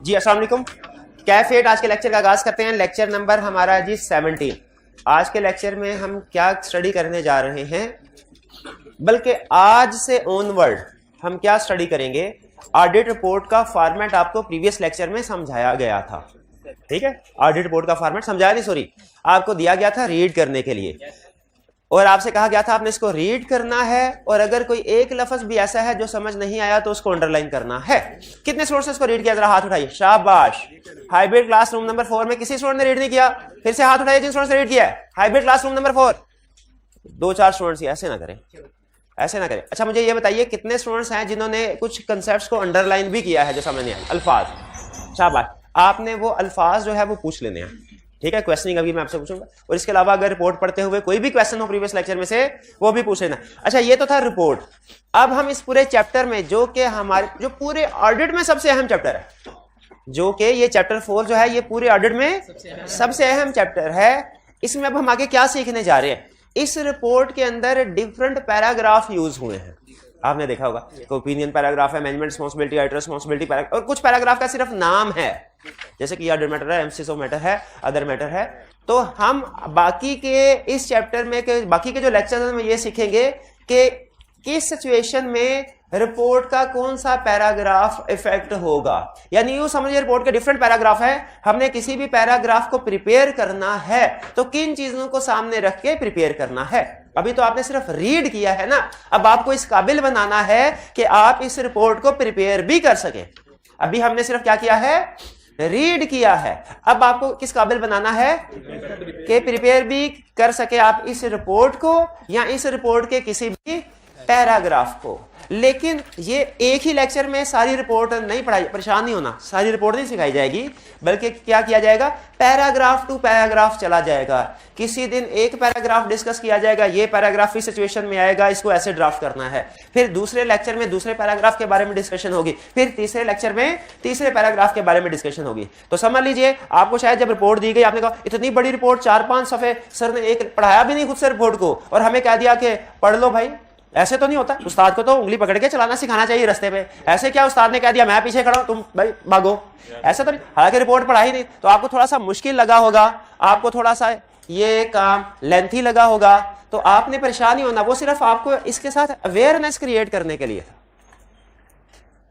जी अस्सलाम वालेकुम। कैफेट आज के लेक्चर का आगाज करते हैं। लेक्चर नंबर हमारा जी 17। आज के लेक्चर में हम क्या स्टडी करने जा रहे हैं, बल्कि आज से ऑनवर्ड हम क्या स्टडी करेंगे, ऑडिट रिपोर्ट का फॉर्मेट आपको प्रीवियस लेक्चर में समझाया गया था। ठीक है, ऑडिट रिपोर्ट का फॉर्मेट समझाया नहीं, सॉरी, आपको दिया गया था रीड करने के लिए, और आपसे कहा गया था आपने इसको रीड करना है, और अगर कोई एक लफ्ज भी ऐसा है जो समझ नहीं आया तो उसको अंडरलाइन करना है। कितने स्टूडेंट्स इसको रीड किया, जरा हाथ उठाइए, शाबाश। हाइब्रिड क्लासरूम नंबर 4 में किसी स्टूडेंट ने रीड नहीं किया, फिर से हाथ उठाइए जिन स्टूडेंट्स ने रीड किया है। हाइब्रिड क्लासरूम नंबर 4, 2-4 स्टूडेंट्स, ऐसे ना करें, ऐसे ना करें। अच्छा मुझे ये बताइए कितने स्टूडेंट्स हैं जिन्होंने कुछ कंसेप्ट्स को अंडरलाइन भी किया है जो समझ नहीं आया, अल्फाज, शाबाश। आपने वो अल्फाज जो है वो पूछ लेने हैं, ठीक है, क्वेश्चनिंग अभी मैं आपसे पूछूंगा, और इसके अलावा अगर रिपोर्ट पढ़ते हुए कोई भी क्वेश्चन हो प्रीवियस लेक्चर में से वो भी पूछ लेना। अच्छा ये तो था रिपोर्ट। अब हम इस पूरे चैप्टर में, जो कि हमारे जो पूरे ऑडिट में सबसे अहम चैप्टर है, जो कि ये चैप्टर 4 जो है ये पूरे ऑडिट में सबसे अहम चैप्टर है, इसमें अब हम आगे क्या सीखने जा रहे हैं। इस रिपोर्ट के अंदर डिफरेंट पैराग्राफ यूज हुए हैं, आपने देखा होगा, ओपिनियन पैराग्राफ है, management responsibility, writer responsibility paragraph, और कुछ पैराग्राफ का सिर्फ नाम है, जैसे कि ऑडिट मैटर है, एम्फसिस ऑफ मैटर है, अदर मैटर है। तो हम बाकी के इस चैप्टर में बाकी के जो लेक्चर में ये सीखेंगे कि किस सिचुएशन में रिपोर्ट का कौन सा पैराग्राफ इफेक्ट होगा। यानी यूं समझिए रिपोर्ट के डिफरेंट पैराग्राफ है, हमने किसी भी पैराग्राफ को प्रिपेयर करना है तो किन चीजों को सामने रख के प्रिपेयर करना है। अभी तो आपने सिर्फ रीड किया है ना, अब आपको इस काबिल बनाना है कि आप इस रिपोर्ट को प्रिपेयर भी कर सके। अभी हमने सिर्फ क्या किया है, रीड किया है, अब आपको किस काबिल बनाना है कि प्रिपेयर भी कर सके आप इस रिपोर्ट को या इस रिपोर्ट के किसी भी पैराग्राफ को। लेकिन ये एक ही लेक्चर में सारी रिपोर्ट नहीं पढ़ाई, परेशान नहीं होना, सारी रिपोर्ट नहीं सिखाई जाएगी, बल्कि क्या किया जाएगा, पैराग्राफ टू पैराग्राफ चला जाएगा। किसी दिन एक पैराग्राफ डिस्कस किया जाएगा, ये पैराग्राफ इस सिचुएशन में आएगा, इसको ऐसे ड्राफ्ट करना है, फिर दूसरे लेक्चर में दूसरे पैराग्राफ के बारे में डिस्कशन होगी, फिर तीसरे लेक्चर में तीसरे पैराग्राफ के बारे में डिस्कशन होगी। तो समझ लीजिए आपको शायद जब रिपोर्ट दी गई, आपने कहा इतनी बड़ी रिपोर्ट, 4-5 सफ़े, सर ने एक पढ़ाया भी नहीं खुद से रिपोर्ट को, और हमें कह दिया कि पढ़ लो भाई। ऐसे तो नहीं होता, उस्ताद को तो उंगली पकड़ के चलाना सिखाना चाहिए रास्ते पे। ऐसे क्या उस्ताद ने कह दिया मैं पीछे खड़ा हूं तुम भाई भागो, ऐसा तो नहीं। हालांकि रिपोर्ट पढ़ाई नहीं तो आपको थोड़ा सा मुश्किल लगा होगा, आपको थोड़ा सा ये काम लेंथी लगा होगा, तो आपने परेशान नहीं होना, वो सिर्फ आपको इसके साथ अवेयरनेस क्रिएट करने के लिए था।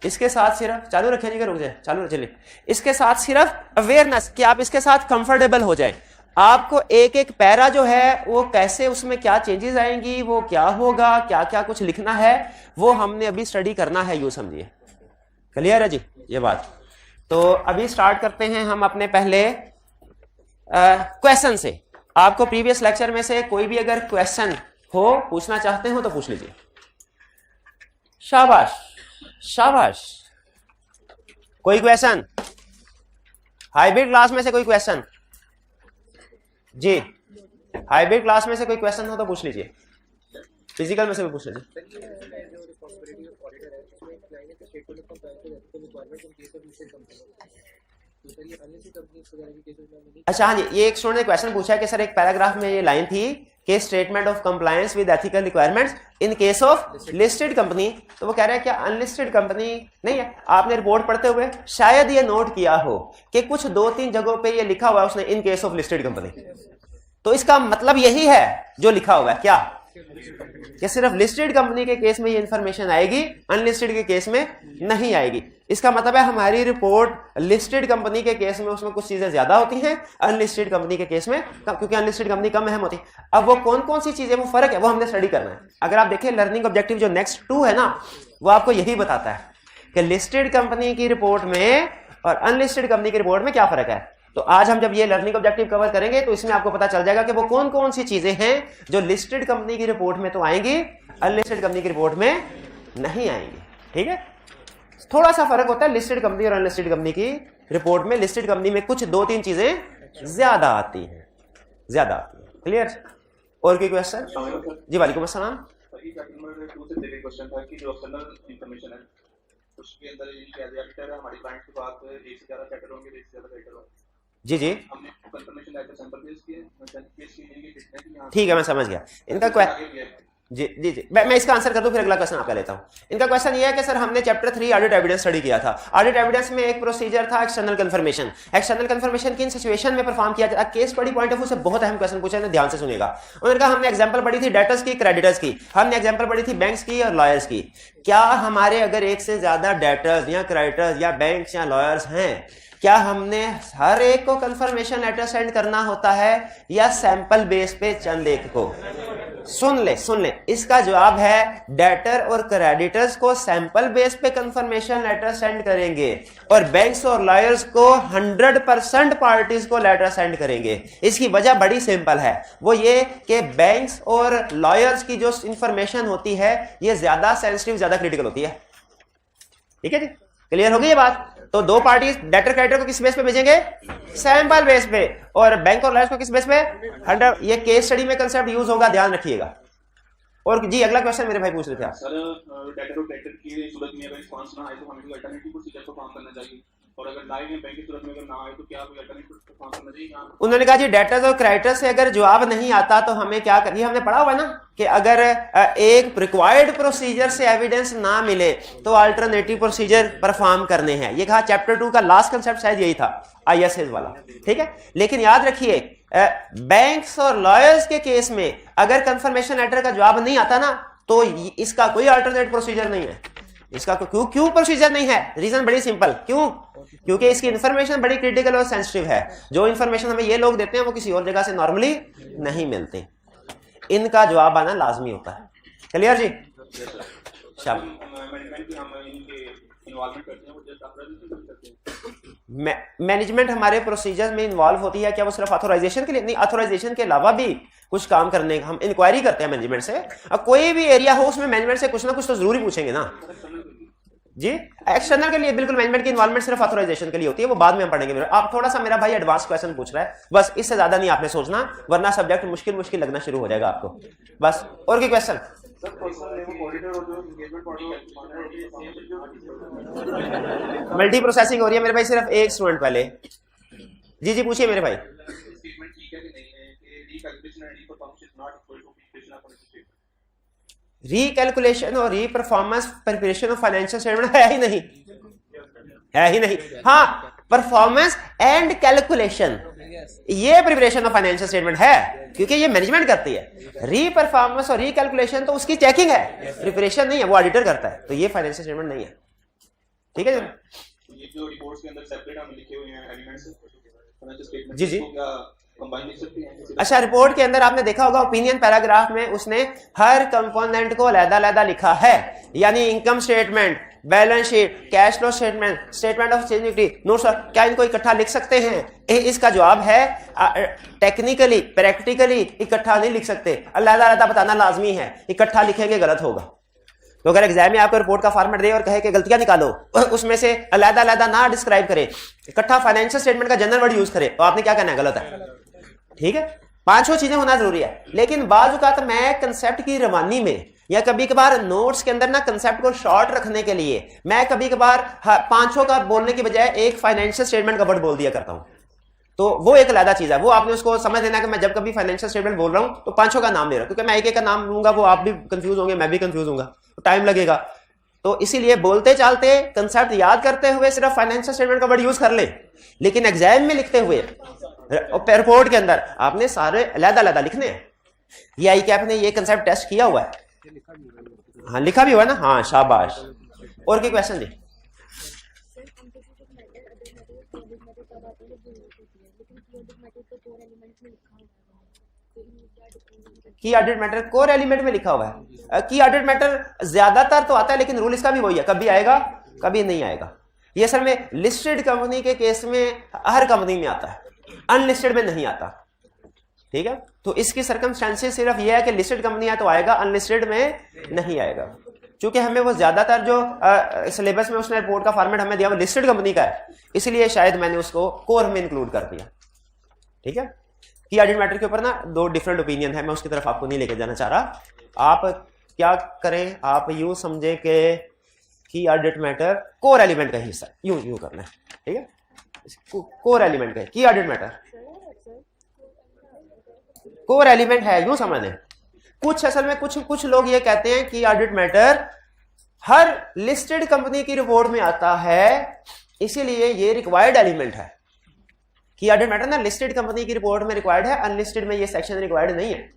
इसके साथ सिर्फ चालू रखें, रुक जाए, चालू चलिए, इसके साथ सिर्फ अवेयरनेस कि आप इसके साथ कंफर्टेबल हो जाए। आपको एक एक पैरा जो है वो कैसे, उसमें क्या चेंजेस आएंगी, वो क्या होगा, क्या क्या कुछ लिखना है, वो हमने अभी स्टडी करना है, यूं समझिए। क्लियर है जी ये बात। तो अभी स्टार्ट करते हैं हम अपने पहले क्वेश्चन से। आपको प्रीवियस लेक्चर में से कोई भी अगर क्वेश्चन हो पूछना चाहते हो तो पूछ लीजिए। शाबाश शाबाश। कोई क्वेश्चन हाइब्रिड क्लास में से, कोई क्वेश्चन जी, हाइब्रिड क्लास में से कोई क्वेश्चन हो तो पूछ लीजिए, फिजिकल में से भी पूछ लीजिए। अच्छा हाँ जी, ये एक स्टूडेंट ने क्वेश्चन पूछा है कि सर एक पैराग्राफ में ये लाइन थी कि statement of compliance with ethical requirements in case of listed company, तो वो कह रहा है क्या अनलिस्टेड कंपनी नहीं है। आपने रिपोर्ट पढ़ते हुए शायद ये नोट किया हो कि कुछ 2-3 जगहों पे ये लिखा हुआ है उसने in case of listed company, तो इसका मतलब यही है जो लिखा हुआ है क्या, कि सिर्फ लिस्टेड कंपनी के केस में ये इंफॉर्मेशन आएगी, अनलिस्टेड के केस में नहीं आएगी। इसका मतलब है हमारी रिपोर्ट लिस्टेड कंपनी के केस में उसमें कुछ चीजें ज्यादा होती हैं, अनलिस्टेड कंपनी के केस में क्योंकि अनलिस्टेड कंपनी कम अहम होती है। अब वो कौन कौन सी चीजें, वो फर्क है, वो हमने स्टडी करना है। अगर आप देखें लर्निंग ऑब्जेक्टिव जो नेक्स्ट 2 है ना, वो आपको यही बताता है कि लिस्टेड कंपनी की रिपोर्ट में और अनलिस्टेड कंपनी की रिपोर्ट में क्या फर्क है। तो आज हम जब ये लर्निंग ऑब्जेक्टिव कवर करेंगे तो इसमें आपको पता चल जाएगा कि वो कौन कौन सी चीजें हैं जो लिस्टेड कंपनी की रिपोर्ट में तो आएंगी, अनलिस्टेड कंपनी की रिपोर्ट में नहीं आएंगी। ठीक है, थोड़ा सा फर्क होता है लिस्टेड कंपनी और अनलिस्टेड कंपनी की रिपोर्ट में। लिस्टेड कंपनी में कुछ 2-3 चीजें ज्यादा आती हैं, ज्यादा आती हैं। क्लियर। और कोई क्वेश्चन जी? वालेकुम अस्सलाम। उसके अंदर ये क्या रिएक्टर है, हमारी क्लाइंट के पास एक से ज्यादा चैटर होंगे, एक से ज्यादा राइटर होंगे। जी जी, हमने कंफर्मेशन लेटर सैंपल पेश किए, ठीक है मैं समझ गया। इनका जी जी जी, मैं इसका आंसर कर दूं फिर अगला क्वेश्चन आपका लेता हूं। इनका क्वेश्चन ये है कि सर हमने चैप्टर 3 ऑडिट एविडेंस स्टडी किया था। ऑडिट एविडेंस में एक प्रोसीजर था एक्सटर्नल कंफर्मेशन। एक्सटर्नल कंफर्मेशन किन सिचुएशन में परफॉर्म किया जाता है? Case study point of view से बहुत अहम क्वेश्चन पूछा है, ध्यान से सुनिएगा। उन्होंने कहा हमने एग्जांपल पढ़ी थी डेटर्स की, क्रेडिटर्स की, हमने एग्जांपल पढ़ी थी बैंक्स की और लॉयर्स की। क्या हमारे अगर एक से ज्यादा डेटर्स या क्रेडिटर्स या बैंक्स या लॉयर्स हैं, क्या हमने हर एक को कंफर्मेशन लेटर सेंड करना होता है या सैंपल बेस पे चंद एक को? सुन ले, इसका जवाब है डेटर और क्रेडिटर्स को सैंपल बेस पे कंफर्मेशन लेटर सेंड करेंगे और बैंक्स और लॉयर्स को 100% पार्टीज को लेटर सेंड करेंगे। इसकी वजह बड़ी सिंपल है, वो ये कि बैंक्स और लॉयर्स की जो इंफॉर्मेशन होती है ये ज्यादा सेंसिटिव, ज्यादा क्रिटिकल होती है। ठीक है जी, क्लियर हो गई ये बात? तो दो पार्टी डेटर क्रेडिटर को किस बेस पे भेजेंगे? सैंपल बेस पे। और बैंक और लॉयर्स को किस बेस पे? 100। ये केस स्टडी में कंसेप्ट यूज होगा, ध्यान रखिएगा। और जी अगला क्वेश्चन मेरे भाई पूछ रहे थे आप। सर डेटर और क्रेडिटर की सूरत में अगर रिस्पांस ना आए तो हमें कोई अल्टरनेटिव प्रोसीजर को फॉर्म करना चाहिए, और अगर लाइव में बैंक की सूरत में अगर ना आए तो क्या कोई अल्टरनेटिव फॉर्म करना चाहिए? उन्होंने कहा जी डेटर्स और क्रेडिटर्स से अगर जवाब नहीं आता तो हमें क्या करिए, हमने पढ़ा हुआ है ना कि अगर एक रिक्वायर्ड प्रोसीजर से एविडेंस ना मिले तो अल्टरनेटिव प्रोसीजर परफॉर्म करने हैं। ये कहा चैप्टर 2 का लास्ट कंसेप्ट शायद यही था, आईएसएस वाला। ठीक है, लेकिन याद रखिए बैंक्स और लॉयर्स के केस में अगर कंफर्मेशन लेटर का जवाब नहीं आता ना तो इसका कोई अल्टरनेट प्रोसीजर नहीं है। इसका क्यों प्रोसीजर नहीं है? रीजन बड़ी सिंपल, क्यों? क्योंकि इसकी इंफॉर्मेशन बड़ी क्रिटिकल और सेंसिटिव है। जो इंफॉर्मेशन हमें ये लोग देते हैं वो किसी और जगह से नॉर्मली नहीं मिलते। इनका जवाब आना लाजमी होता है। क्लियर जी? मैनेजमेंट हमारे प्रोसीजर में इन्वॉल्व होती है क्या? वो सिर्फ ऑथोराइजेशन के लिए नहीं, ऑथोराइजेशन के अलावा भी कुछ काम करने का हम इंक्वायरी करते हैं मैनेजमेंट से। अब कोई भी एरिया हो उसमें मैनेजमेंट से कुछ ना कुछ तो जरूरी पूछेंगे ना जी। एक्सटर्नल के लिए बिल्कुल मैनेजमेंट की इन्वॉल्वमेंट सिर्फ ऑथोराइजेशन के लिए होती है, वो बाद में हम पढ़ेंगे। आप थोड़ा सा, मेरा भाई एडवांस क्वेश्चन पूछ रहा है, बस इससे ज्यादा नहीं आपने सोचना, वरना सब्जेक्ट मुश्किल लगना शुरू हो जाएगा आपको। बस और कोई क्वेश्चन? मल्टी प्रोसेसिंग हो रही है मेरे भाई, सिर्फ एक स्टूडेंट पहले। जी पूछिए मेरे भाई। रीकैलकुलेशन और reperformance preparation of financial statement है ही नहीं। हाँ, परफॉर्मेंस एंड कैलकुलेशन ये प्रिपरेशन ऑफ फाइनेंशियल स्टेटमेंट है, क्योंकि ये मैनेजमेंट करती है। री-परफॉर्मेंस और री-कैलकुलेशन तो उसकी चेकिंग है, प्रिपरेशन नहीं है, वो ऑडिटर करता है। तो ये फाइनेंशियल स्टेटमेंट नहीं है। ठीक है ये जो रिपोर्ट्स के अंदर सेपरेट हम लिखे हुए हैं एलिमेंट्स फाइनेंशियल स्टेटमेंट, जी कंबाइन लिख सकते हैं। अच्छा, रिपोर्ट के अंदर आपने देखा होगा ओपिनियन पैराग्राफ में उसने हर कंपोनेंट को अलग-अलग लिखा है, यानी income statement, balance sheet, cash flow statement, statement of changing notes, क्या इनको इकट्ठा लिख सकते हैं? इसका जवाब है टेक्निकली प्रैक्टिकली इकट्ठा नहीं लिख सकते, अलग-अलग बताना लाजमी है। इकट्ठा लिखेंगे गलत होगा। तो अगर एग्जाम में आपको रिपोर्ट का फॉर्मेट दे और कहे कि गलतियां निकालो, उसमें से अलग-अलग ना डिस्क्राइब करे, इकट्ठा फाइनेंशियल स्टेटमेंट का जनरल वर्ड यूज करे, तो आपने क्या कहना है? गलत है। ठीक है, पांचों चीजें होना जरूरी है। लेकिन बाजू का तो मैं कंसेप्ट की रवानी में या कभी कभार नोट्स के अंदर ना कंसेप्ट को शॉर्ट रखने के लिए मैं कभी कभार पांचों का बोलने की बजाय एक फाइनेंशियल स्टेटमेंट का वर्ड बोल दिया करता हूं। तो वो एक अलग चीज है, वो आपने उसको समझ लेना कि मैं जब कभी फाइनेंशियल स्टेटमेंट बोल रहा हूं तो पांचों का नाम ले रहा हूं, क्योंकि मैं एक एक का नाम लूंगा वो आप भी कंफ्यूज होंगे, मैं भी कंफ्यूज होऊंगा, तो टाइम लगेगा। तो इसीलिए बोलते चालते कंसेप्ट याद करते हुए सिर्फ फाइनेंशियल स्टेटमेंट का वर्ड यूज कर ले, लेकिन एग्जाम में लिखते हुए रिपोर्ट के अंदर आपने सारे अलग-अलग लिखने हैं। ये आई कैप ने ये कंसेप्ट टेस्ट किया हुआ है। हाँ, लिखा भी हुआ है ना? हाँ, शाबाश। और क्या क्वेश्चन जी? की ऑडिट मैटर कोर एलिमेंट में लिखा हुआ है। की ऑडिट मैटर ज्यादातर तो आता है, लेकिन रूल इसका भी वही है, कभी आएगा कभी नहीं आएगा। ये सर में लिस्टेड कंपनी के केस में हर कंपनी में आता है, अनलिस्टेड में नहीं आता। ठीक है, तो इसकी सर्कमस्टेंसेस सिर्फ ये है कि लिस्टेड कंपनी है तो आएगा, अनलिस्टेड में नहीं आएगा। क्योंकि हमें वो ज्यादातर जो सिलेबस में उसने रिपोर्ट का फॉर्मेट हमें दिया वो लिस्टेड कंपनी का है, इसलिए शायद मैंने उसको कोर में इंक्लूड कर दिया। ठीक है, की ऑडिट मैटर के ऊपर ना दो डिफरेंट ओपिनियन है, मैं उसकी तरफ आपको नहीं लेके जाना चाह रहा। आप क्या करें, आप यूं समझे कि की ऑडिट मैटर कोर एलिमेंट का हिस्सा, यूं करना है। ठीक है, कोर एलिमेंट का की ऑडिट मैटर कोर एलिमेंट है, यूं समझ लें। कुछ असल में कुछ लोग ये कहते हैं कि ऑडिट मैटर हर लिस्टेड कंपनी की रिपोर्ट में आता है, इसीलिए ये रिक्वायर्ड एलिमेंट है कि ऑडिट मैटर ना लिस्टेड कंपनी की रिपोर्ट में रिक्वायर्ड है, अनलिस्टेड में ये सेक्शन रिक्वायर्ड नहीं है।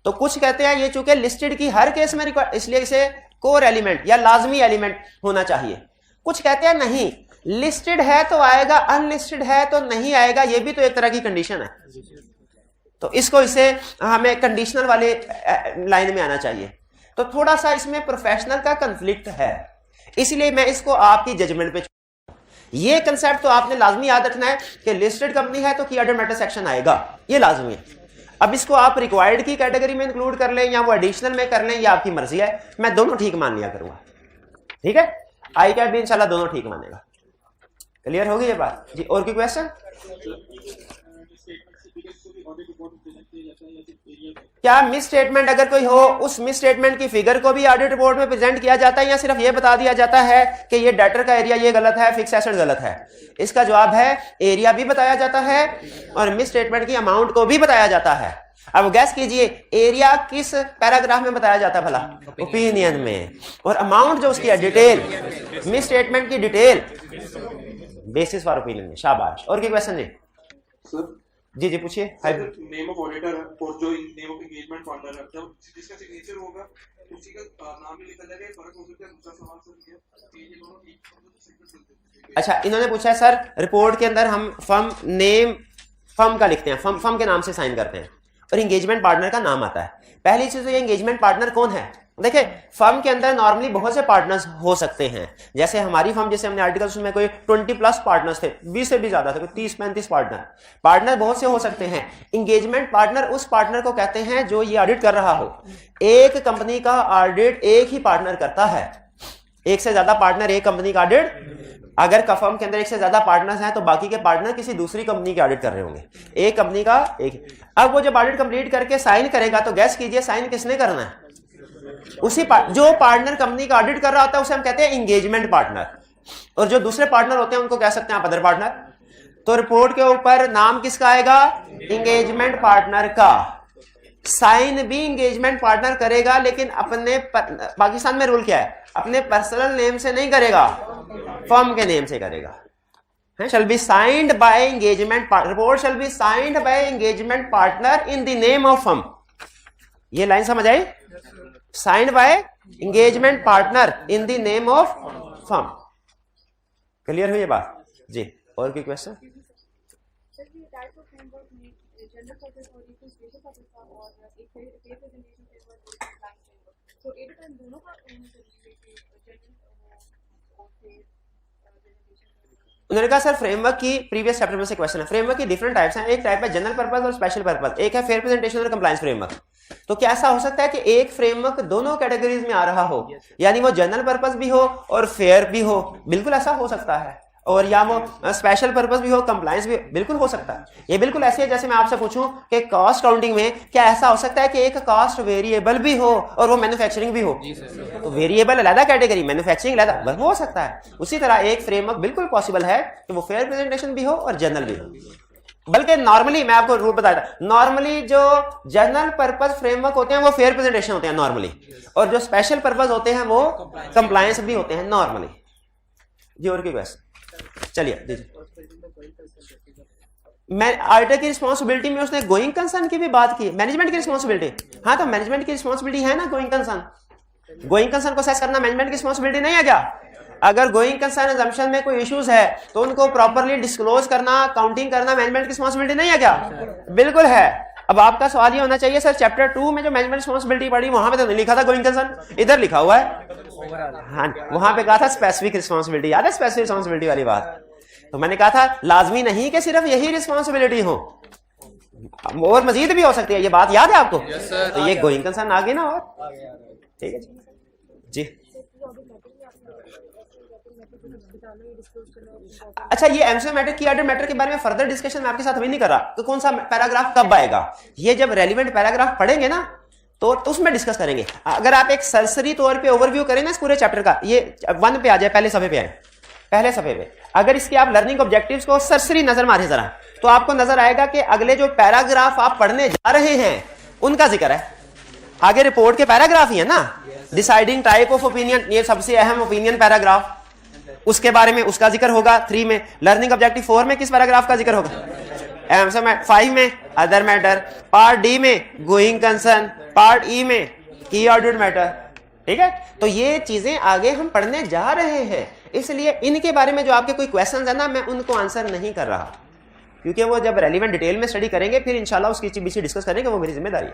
तो कुछ कहते हैं ये चूंकि लिस्टेड की हर केस में रिक्वायर्ड, इसलिए इसे कोर एलिमेंट या लाजमी एलिमेंट होना चाहिए। कुछ कहते हैं नहीं, लिस्टेड है तो आएगा, अनलिस्टेड है तो नहीं आएगा, ये भी तो एक तरह की कंडीशन है। तो इसे हमें कंडीशनल वाले लाइन में आना चाहिए। तो थोड़ा सा इसमें प्रोफेशनल का कंफ्लिक्ट है, इसलिए मैं इसको आपकी जजमेंट पे ये कंसेप्ट तो आपने लाजमी याद रखना है कि लिस्टेड कंपनी है तो की ऑडिट मैटर सेक्शन आएगा, ये लाजमी है। अब इसको आप रिक्वायर्ड की कैटेगरी में इंक्लूड कर लें या वो एडिशनल में कर लें, ये आपकी मर्जी है, मैं दोनों ठीक मान लिया करूंगा। ठीक है, आई कैप भी इंशाल्लाह दोनों ठीक मानेगा। क्लियर होगी ये बात जी? और कोई क्वेश्चन? क्या मिस स्टेटमेंट अगर कोई हो, उस मिस स्टेटमेंट की फिगर को भी ऑडिट रिपोर्ट में प्रेजेंट किया जाता है या सिर्फ ये बता दिया जाता है कि ये डेटर का एरिया ये गलत है, फिक्स एसेट गलत है? इसका जवाब है एरिया भी बताया जाता है और मिस स्टेटमेंट की अमाउंट को भी बताया जाता है। अब गैस कीजिए एरिया किस पैराग्राफ में बताया जाता है भला? ओपिनियन में। और अमाउंट जो उसकी है डिटेल, मिस स्टेटमेंट की डिटेल बेसिस फॉर ओपिनियन में। शाबाश। और कोई क्वेश्चन नहीं सर? जी जी पूछिए। नेम ऑफ ऑडिटर और जो नेम ऑफ एंगेजमेंट पार्टनर है, जब जिसका सिग्नेचर होगा उसी का नाम भी लिखा जाएगा, फर्क हो सकता है। दूसरा सवाल सर ये दोनों ठीक। अच्छा, इन्होंने पूछा है सर रिपोर्ट के अंदर हम फर्म नेम फर्म का लिखते हैं, फर्म के नाम से साइन करते हैं और एंगेजमेंट पार्टनर का नाम आता है। पहली चीज तो ये एंगेजमेंट पार्टनर कौन है? देखिए फर्म के अंदर नॉर्मली बहुत से पार्टनर्स हो सकते हैं, जैसे हमारी फर्म जैसे हमने आर्टिकल्स में कोई 20+ पार्टनर्स थे, 20 से भी ज्यादा थे, कोई 30-35 पार्टनर बहुत से हो सकते हैं। एंगेजमेंट पार्टनर उस पार्टनर को कहते हैं जो ये ऑडिट कर रहा हो। एक कंपनी का ऑडिट एक ही पार्टनर करता है, एक से ज्यादा पार्टनर एक कंपनी का ऑडिट, अगर फर्म के अंदर एक से ज्यादा पार्टनर्स हैं तो बाकी के पार्टनर किसी दूसरी कंपनी के ऑडिट कर रहे होंगे, एक कंपनी का एक। अब वो जब ऑडिट कंप्लीट करके साइन करेगा तो गैस कीजिए साइन किसने करना है? उसी जो पार्टनर कंपनी का ऑडिट कर रहा होता है उसे हम कहते हैं एंगेजमेंट पार्टनर, और जो दूसरे पार्टनर होते हैं उनको कह सकते हैं आप अदर पार्टनर। तो रिपोर्ट के ऊपर नाम किसका आएगा? एंगेजमेंट पार्टनर का। साइन भी एंगेजमेंट पार्टनर करेगा, लेकिन अपने पाकिस्तान में रूल क्या है? अपने पर्सनल नेम से नहीं करेगा, फर्म के नेम से करेगा। Shall be signed by engagement partner, report shall be signed by engagement partner in the name of firm. ये लाइन समझ आई? Signed by engagement partner in the name of firm. Clear हुई ये बात जी? और कोई क्वेश्चन? उन्होंने कहा सर फ्रेमवर्क की प्रीवियस चैप्टर में से क्वेश्चन है। फ्रेमवर्क की डिफरेंट टाइप्स हैं, एक टाइप है जनरल पर्पस और स्पेशल पर्पस, एक है फेयर प्रेजेंटेशन और कंप्लायंस फ्रेमवर्क। तो क्या ऐसा हो सकता है कि एक फ्रेमवर्क दोनों कैटेगरीज में आ रहा हो, यानी वो जनरल पर्पस भी हो और फेयर भी हो? बिल्कुल ऐसा हो सकता है। और या वो स्पेशल पर्पस भी हो, कंप्लायंस भी, बिल्कुल हो सकता है। ये बिल्कुल ऐसे है जैसे मैं आपसे पूछूं कि कॉस्ट काउंटिंग में क्या ऐसा हो सकता है कि एक कॉस्ट वेरिएबल भी हो और वो मैन्युफैक्चरिंग भी हो? तो वेरिएबल अलग कैटेगरी, मैन्युफैक्चरिंग अलग, हो सकता है। उसी तरह एक फ्रेमवर्क बिल्कुल पॉसिबल है कि वो फेयर प्रेजेंटेशन भी हो और जनरल भी हो। बल्कि नॉर्मली मैं आपको रूल बताया था, नॉर्मली जो जनरल पर्पस फ्रेमवर्क होते हैं वो फेयर प्रेजेंटेशन होते हैं नॉर्मली, और जो स्पेशल पर्पस होते हैं वो कंप्लायंस भी होते हैं नॉर्मली जी। और की क्वेश्चन? चलिए मैं ऑडिटर की रिस्पांसिबिलिटी में उसने गोइंग कंसर्न की भी बात की, मैनेजमेंट की रिस्पांसिबिलिटी। हाँ, तो मैनेजमेंट की रिस्पांसिबिलिटी है ना गोइंग कंसर्न। गोइंग कंसर्न को सेस करना मैनेजमेंट की रिस्पांसिबिलिटी नहीं है क्या? अगर गोइंग कंसर्न अजम्पशन में कोई इश्यूज है तो उनको प्रॉपर्ली डिस्क्लोज करना, काउंटिंग करना मैनेजमेंट की रिस्पांसिबिलिटी नहीं है क्या? बिल्कुल है। अब आपका सवाल ये होना चाहिए सर चैप्टर 2 में जो मैनेजमेंट रिस्पांसिबिलिटी पढ़ी वहां पे तो नहीं लिखा था गोइंग कंसर्न, इधर लिखा हुआ है। हाँ, वहां पे कहा था स्पेसिफिक रिस्पांसिबिलिटी, याद है स्पेसिफिक रिस्पांसिबिलिटी वाली बात? तो मैंने कहा था लाजमी नहीं कि सिर्फ यही रिस्पांसिबिलिटी हो, और मजीद भी हो सकती है, ये बात याद है आपको? तो ये गोइंग कंसर्न आ गई ना। और ठीक है जी। अच्छा, ये एम्सियोमेट्रिक की ऑडिट मैटर के बारे में फर्दर डिस्कशन मैं आपके साथ अभी नहीं कर रहा, तो कौन सा पैराग्राफ कब आएगा, ये जब रेलिवेंट पैराग्राफ पढ़ेंगे ना तो उसमें डिस्कस करेंगे। अगर आप एक सरसरी तौर पे ओवरव्यू करें ना इस पूरे चैप्टर का, ये 1 पे आ जाए, पहले सफे पे आए, पहले सफे पे अगर इसके आप लर्निंग ऑब्जेक्टिव्स को सरसरी नजर मारे जरा, तो आपको नजर आएगा कि अगले जो पैराग्राफ आप पढ़ने जा रहे हैं उनका जिक्र है। आगे रिपोर्ट के पैराग्राफ ही है ना, डिसाइडिंग टाइप ऑफ ओपिनियन, ये सबसे अहम ओपिनियन पैराग्राफ, उसके बारे में उसका जिक्र होगा 3 में। लर्निंग ऑब्जेक्टिव 4 में किस पैराग्राफ का जिक्र होगा? 5 में अदर मैटर, पार्ट डी में गोइंग कंसर्न, पार्ट ई में की ऑडिट मैटर। ठीक है, तो ये चीजें आगे हम पढ़ने जा रहे हैं, इसलिए इनके बारे में जो आपके कोई क्वेश्चन है ना, मैं उनको आंसर नहीं कर रहा, क्योंकि वो जब रेलिवेंट डिटेल में स्टडी करेंगे फिर इंशाल्लाह उसकी पीछे डिस्कस करेंगे, वो मेरी जिम्मेदारी है।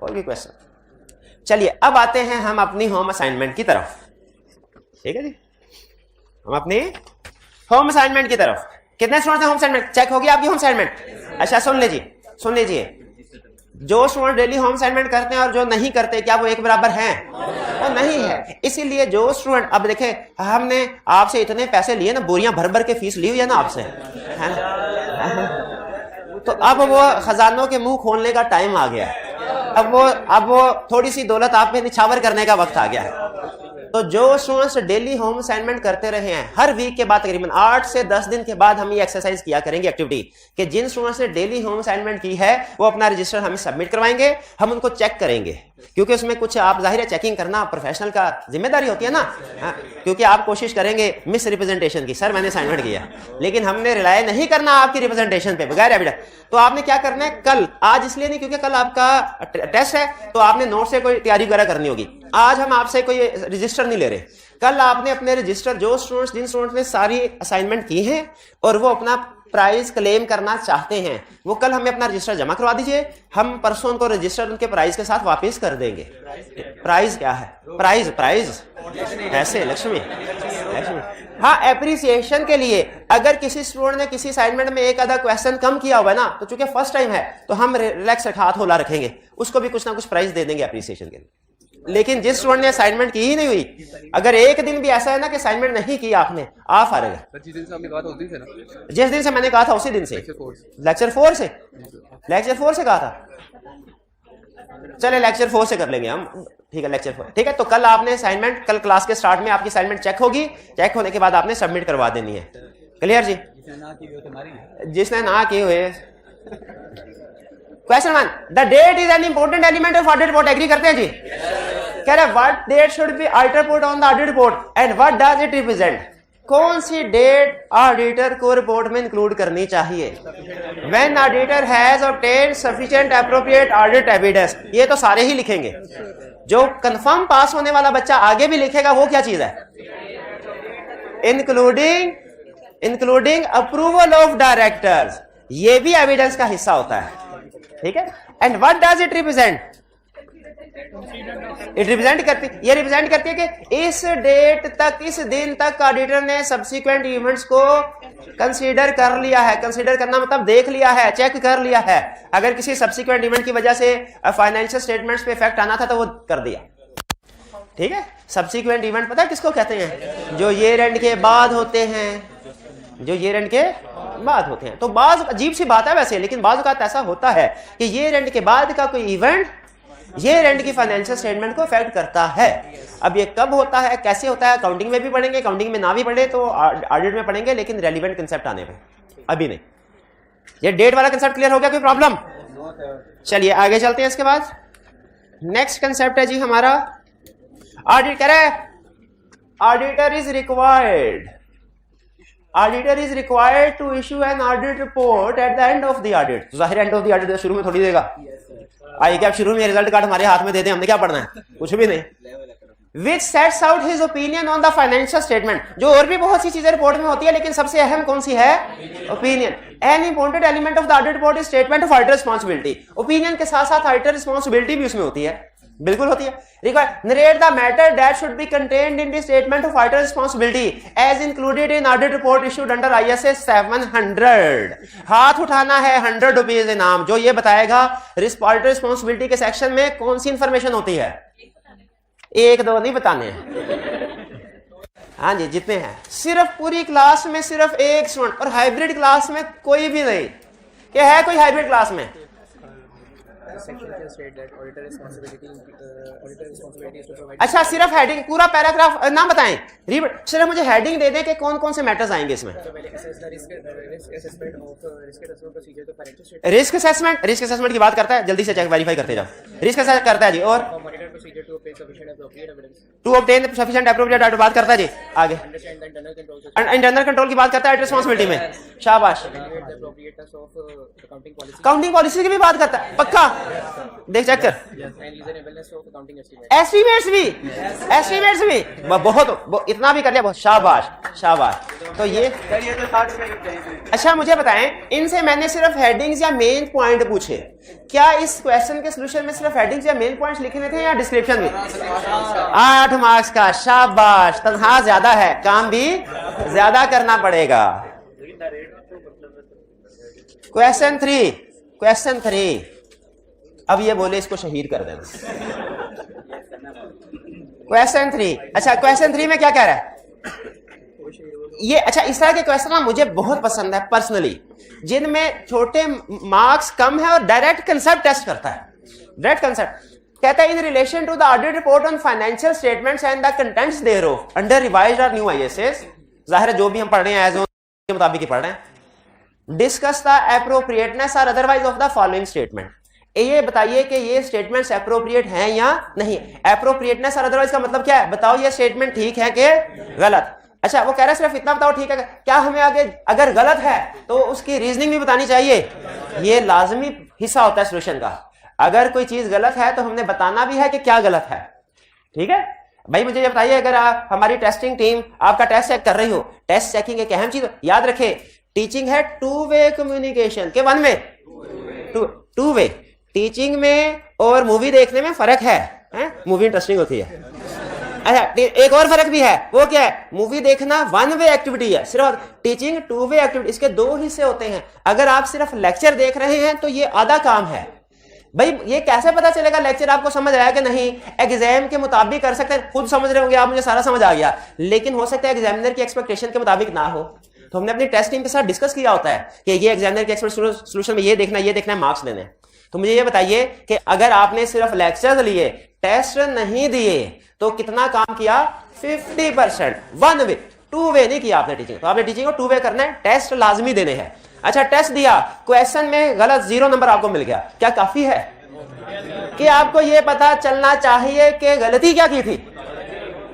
और भी क्वेश्चन? चलिए अब आते हैं हम अपनी होम असाइनमेंट की तरफ। ठीक है जी, हम अपनी होम असाइनमेंट की तरफ। कितने स्टूडेंट हैं होम असाइनमेंट? चेक होगी आपकी होम असाइनमेंट? अच्छा सुन लीजिए, जो स्टूडेंट डेली होम असाइनमेंट करते हैं और जो नहीं करते, क्या वो एक बराबर हैं? वो नहीं है। इसीलिए जो स्टूडेंट, अब देखें, हमने आपसे इतने पैसे लिए ना, बोरियां भर भर के फीस ली हुई है ना आपसे, है ना? तो अब वो खजानों के मुंह खोलने का टाइम आ गया है। अब वो थोड़ी सी दौलत आप पे निछावर करने का वक्त आ गया है। तो जो स्टूडेंट्स डेली होम असाइनमेंट करते रहे हैं, हर वीक के बाद तकरीबन 8 से 10 दिन के बाद हम ये एक्सरसाइज किया करेंगे, एक्टिविटी, कि जिन स्टूडेंट्स ने डेली होम असाइनमेंट की है वो अपना रजिस्टर हमें सबमिट करवाएंगे, हम उनको चेक करेंगे, क्योंकि उसमें कुछ आप जाहिर है चेकिंग करना प्रोफेशनल का जिम्मेदारी होती है ना, क्योंकि आप कोशिश करेंगे मिस रिप्रेजेंटेशन की, सर मैंने असाइनमेंट किया, लेकिन हमने रिलाय नहीं करना आपकी रिप्रेजेंटेशन पे बगैर एविडेंस। तो आपने क्या करना है, कल, आज इसलिए नहीं क्योंकि कल आपका टेस्ट है, तो आपने नोट से कोई तैयारी वगैरह करनी होगी। आज हम आपसे कोई रजिस्टर नहीं ले रहे, कल आपने अपने रजिस्टर, जो स्टूडेंट्स, जिन स्टूडेंट्स ने सारी असाइनमेंट की है और वो अपना प्राइज क्लेम करना चाहते हैं, वो कल हमें अपना रजिस्टर जमा करवा दीजिए, हम परसों उनको रजिस्टर उनके प्राइज के साथ वापस कर देंगे। प्राइज क्या है? प्राइज ऐसे लक्ष्मी, हाँ, एप्रिसिएशन के लिए। अगर किसी स्टूडेंट ने किसी असाइनमेंट में एक आधा क्वेश्चन कम किया हुआ है ना, तो चूंकि फर्स्ट टाइम है तो हम रिलैक्स हाथ होला रखेंगे, उसको भी कुछ ना कुछ प्राइज दे देंगे एप्रिसिएशन के लिए। लेकिन जिस स्टूडेंट ने असाइनमेंट की ही नहीं हुई, अगर एक दिन भी ऐसा है ना कि असाइनमेंट नहीं की आपने, आप फारिग है। जिस दिन से मैंने कहा था उसी दिन से, लेक्चर 4 से कहा था। चले लेक्चर 4 से कर लेंगे हम, ठीक है, लेक्चर 4, ठीक है। तो कल आपने असाइनमेंट, कल क्लास के स्टार्ट में आपकी असाइनमेंट चेक होगी, चेक होने के बाद आपने सबमिट करवा देनी है। क्लियर जी? जिसने ना किए हुए। Question 1, the date is an important element of audit report. Agree करते हैं जी? कह रहे what date should be audit report on the audit report and what does it represent. कौन सी डेट ऑडिटर को रिपोर्ट में इंक्लूड करनी चाहिए? When auditor has obtained sufficient appropriate audit evidence. ये तो सारे ही लिखेंगे, जो कंफर्म पास होने वाला बच्चा आगे भी लिखेगा वो क्या चीज है? इंक्लूडिंग अप्रूवल ऑफ डायरेक्टर्स, ये भी एविडेंस का हिस्सा होता है। ठीक है। And what does it represent? ये रिप्रेजेंट करती है कि इस डेट तक, इस दिन तक ऑडिटर ने सब्सिक्वेंट इवेंट्स को कंसीडर कर लिया है। कंसीडर करना मतलब देख लिया है, चेक कर लिया है। अगर किसी सब्सिक्वेंट इवेंट की वजह से फाइनेंशियल स्टेटमेंट्स पे इफेक्ट आना था तो वो कर दिया। ठीक है। सब्सिक्वेंट इवेंट पता है किसको कहते हैं? जो ईयर एंड के बाद होते हैं, तो बाज अजीब सी बात है वैसे, लेकिन बाज औक़ात ऐसा होता है कि ईयर एंड के बाद का कोई इवेंट ईयर एंड की फाइनेंशियल स्टेटमेंट को इफेक्ट करता है। अब ये कब होता है, कैसे होता है, अकाउंटिंग में भी पढ़ेंगे, अकाउंटिंग में ना भी पढ़े तो ऑडिट में पढ़ेंगे, लेकिन रेलिवेंट कंसेप्ट आने पे अभी नहीं। ये डेट वाला कंसेप्ट क्लियर हो गया? कोई प्रॉब्लम? चलिए आगे चलते हैं। इसके बाद नेक्स्ट कंसेप्ट है जी हमारा ऑडिट। कह रहा है auditor is required to issue an audit report at the end of the audit. तो जाहिर एंड ऑफ द ऑडिट शुरू में थोड़ी देगा। आइए क्या शुरू में रिजल्ट कार्ड हमारे हाथ में दे दें, हमने क्या पढ़ना है? कुछ भी नहीं। Which sets out his opinion on the financial statement। जो और भी बहुत सी चीजें रिपोर्ट में होती है, लेकिन सबसे अहम कौन सी है? Opinion. An important element of the audit report is statement of auditor responsibility। Opinion के साथ साथ ऑडिटर रिस्पॉन्सिबिलिटी भी उसमें होती है, बिल्कुल होती है। Narrate the matter that should be contained in the statement of auditor responsibility as included in audit report issued under ISA 700। हाथ उठाना है 100 रुपीज इनाम, जो ये बताएगा ऑडिटर रिस्पॉन्सिबिलिटी के सेक्शन में कौन सी इंफॉर्मेशन होती है। एक दो नहीं बताने हैं, हाँ जी जितने हैं। सिर्फ पूरी क्लास में सिर्फ एक स्टूडेंट, और हाइब्रिड क्लास में कोई भी नहीं। क्या है कोई हाइब्रिड क्लास में? अच्छा, सिर्फ हेडिंग, पूरा पैराग्राफ ना बताएं, सिर्फ मुझे हेडिंग दे दें कि कौन कौन से मैटर्स आएंगे इसमें। रिस्क असेसमेंट, रिस्क असेसमेंट की बात करता है, जल्दी से चेक वेरीफाई करते जाओ। रिस्क असेस करता है जी, और to obtain sufficient appropriate data बात करता है जी। आगे इंटरनल कंट्रोल की बात करता है रिस्पांसिबिलिटी में, शाबाश। काउंटिंग पॉलिसी की भी बात करता है, पक्का देख चेक कर। एस्टीमेट्स भी, एस्टीमेट्स भी बहुत, इतना भी कर लिया, बहुत शाबाश शाबाश। तो ये अच्छा मुझे बताएं, इनसे मैंने सिर्फ हेडिंग्स या मेन पॉइंट पूछे, क्या इस क्वेश्चन के सॉल्यूशन में सिर्फ हेडिंग्स या मेन पॉइंट्स लिखने थे या डिस्क्रिप्शन में? 8 मार्क्स का, शाबाश। तनख्वाह ज्यादा है, काम भी ज्यादा करना पड़ेगा। क्वेश्चन 3, क्वेश्चन 3, अब ये बोले इसको शहीद कर देना। क्वेश्चन 3, अच्छा क्वेश्चन 3 में क्या कह रहा है ये? अच्छा, इस तरह के क्वेश्चन ना मुझे बहुत पसंद है पर्सनली, जिनमें छोटे मार्क्स कम है और डायरेक्ट कंसेप्ट टेस्ट करता है। डायरेक्ट कंसेप्ट कहता है, in relation to the audit report on financial statements and the contents thereof under revised और न्यू आईएसएस, जाहिर है जो भी हम पढ़ रहे हैं एज ऑन के मुताबिक ही पढ़ रहे हैं। डिस्कस द एप्रोप्रिएटनेस और otherwise of the following statement, ये बताइए कि ये स्टेटमेंट्स एप्रोप्रिएट हैं या नहीं। एप्रोप्रिएटनेस और अदरवाइज का मतलब क्या है? बताओ ये स्टेटमेंट ठीक है कि गलत। अच्छा, वो कह रहा है सिर्फ इतना बताओ ठीक है, क्या हमें आगे अगर गलत है तो उसकी रीजनिंग भी बतानी चाहिए? ये लाजमी हिस्सा होता है सॉल्यूशन का। अगर कोई चीज गलत है तो हमने बताना भी है कि क्या गलत है। ठीक है भाई, मुझे ये बताइए, अगर आप हमारी टेस्टिंग टीम आपका टेस्ट चेक कर रही हो, टेस्ट चेकिंग एक अहम चीज याद रखे, टीचिंग है 2 वे कम्युनिकेशन के 1 वे, 2 वे। टीचिंग में और मूवी देखने में फर्क है? मूवी इंटरेस्टिंग होती है। अच्छा, एक और फर्क भी है, वो क्या है? मूवी देखना 1 वे एक्टिविटी है, सिर्फ टीचिंग 2 वे एक्टिविटी। इसके 2 हिस्से होते हैं। अगर आप सिर्फ लेक्चर देख रहे हैं तो ये आधा काम है। भाई ये कैसे पता चलेगा लेक्चर आपको समझ आया कि नहीं? एग्जाम के मुताबिक कर सकते हैं, खुद समझ रहे होंगे आप, मुझे सारा समझ आ गया, लेकिन हो सकता है एग्जामिनर की एक्सपेक्टेशन के मुताबिक ना हो। तो हमने अपनी टेस्ट टीम के साथ डिस्कस किया होता है कि ये एग्जामिनर के सॉल्यूशन में ये देखना है, मार्क्स देने। तो मुझे ये बताइए कि अगर आपने सिर्फ लेक्चर्स लिए, टेस्ट नहीं दिए, तो कितना काम किया? 50%। 1 वे, 2 वे नहीं किया आपने टीचिंग। तो आपने टीचिंग को 2 वे करना है, टेस्ट लाजमी देने हैं। अच्छा, टेस्ट दिया, क्वेश्चन में गलत 0 नंबर आपको मिल गया, क्या काफी है कि आपको ये पता चलना चाहिए कि गलती क्या की थी?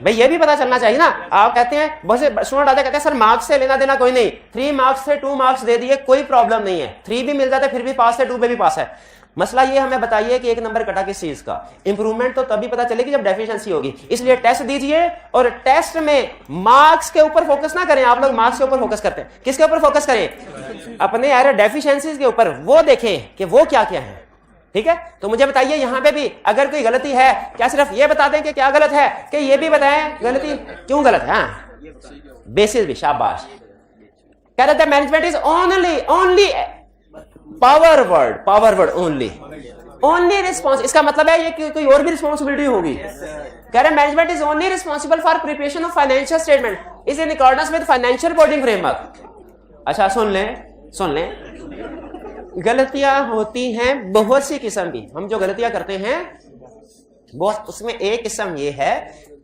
भाई ये भी पता चलना चाहिए ना। आप कहते हैं, बहुत से स्टूडेंट आते कहते हैं सर मार्क्स से लेना देना कोई नहीं, 3 मार्क्स से 2 मार्क्स दे दिए, कोई प्रॉब्लम नहीं है, 3 भी मिल जाते फिर भी पास है, 2 पे भी पास है। मसला ये हमें बताइए कि 1 नंबर कटा किस चीज का? इंप्रूवमेंट तो तभी पता चलेगी जब डेफिशिएंसी होगी। इसलिए टेस्ट दीजिए, और टेस्ट में मार्क्स के ऊपर फोकस ना करें। आप लोग मार्क्स के ऊपर फोकस करते हैं, किसके ऊपर फोकस करें? अपने एरर डेफिशिएंसीज के ऊपर, वो देखें कि वो क्या क्या है। ठीक है, तो मुझे बताइए यहां पे भी अगर कोई गलती है, क्या सिर्फ ये बता दें कि क्या गलत है, कि ये भी बताएं गलती क्यों गलत है? बेसिस भी, शाबाश। कह रहे थे management is only power word only response. इसका मतलब है ये कि कोई और भी रिस्पॉन्सिबिलिटी होगी। कह रहे management is only responsible for preparation of financial statement is in accordance with financial reporting framework. अच्छा सुन लें, गलतियां होती हैं बहुत सी किस्म की। हम जो गलतियां करते हैं बहुत, उसमें एक किस्म ये है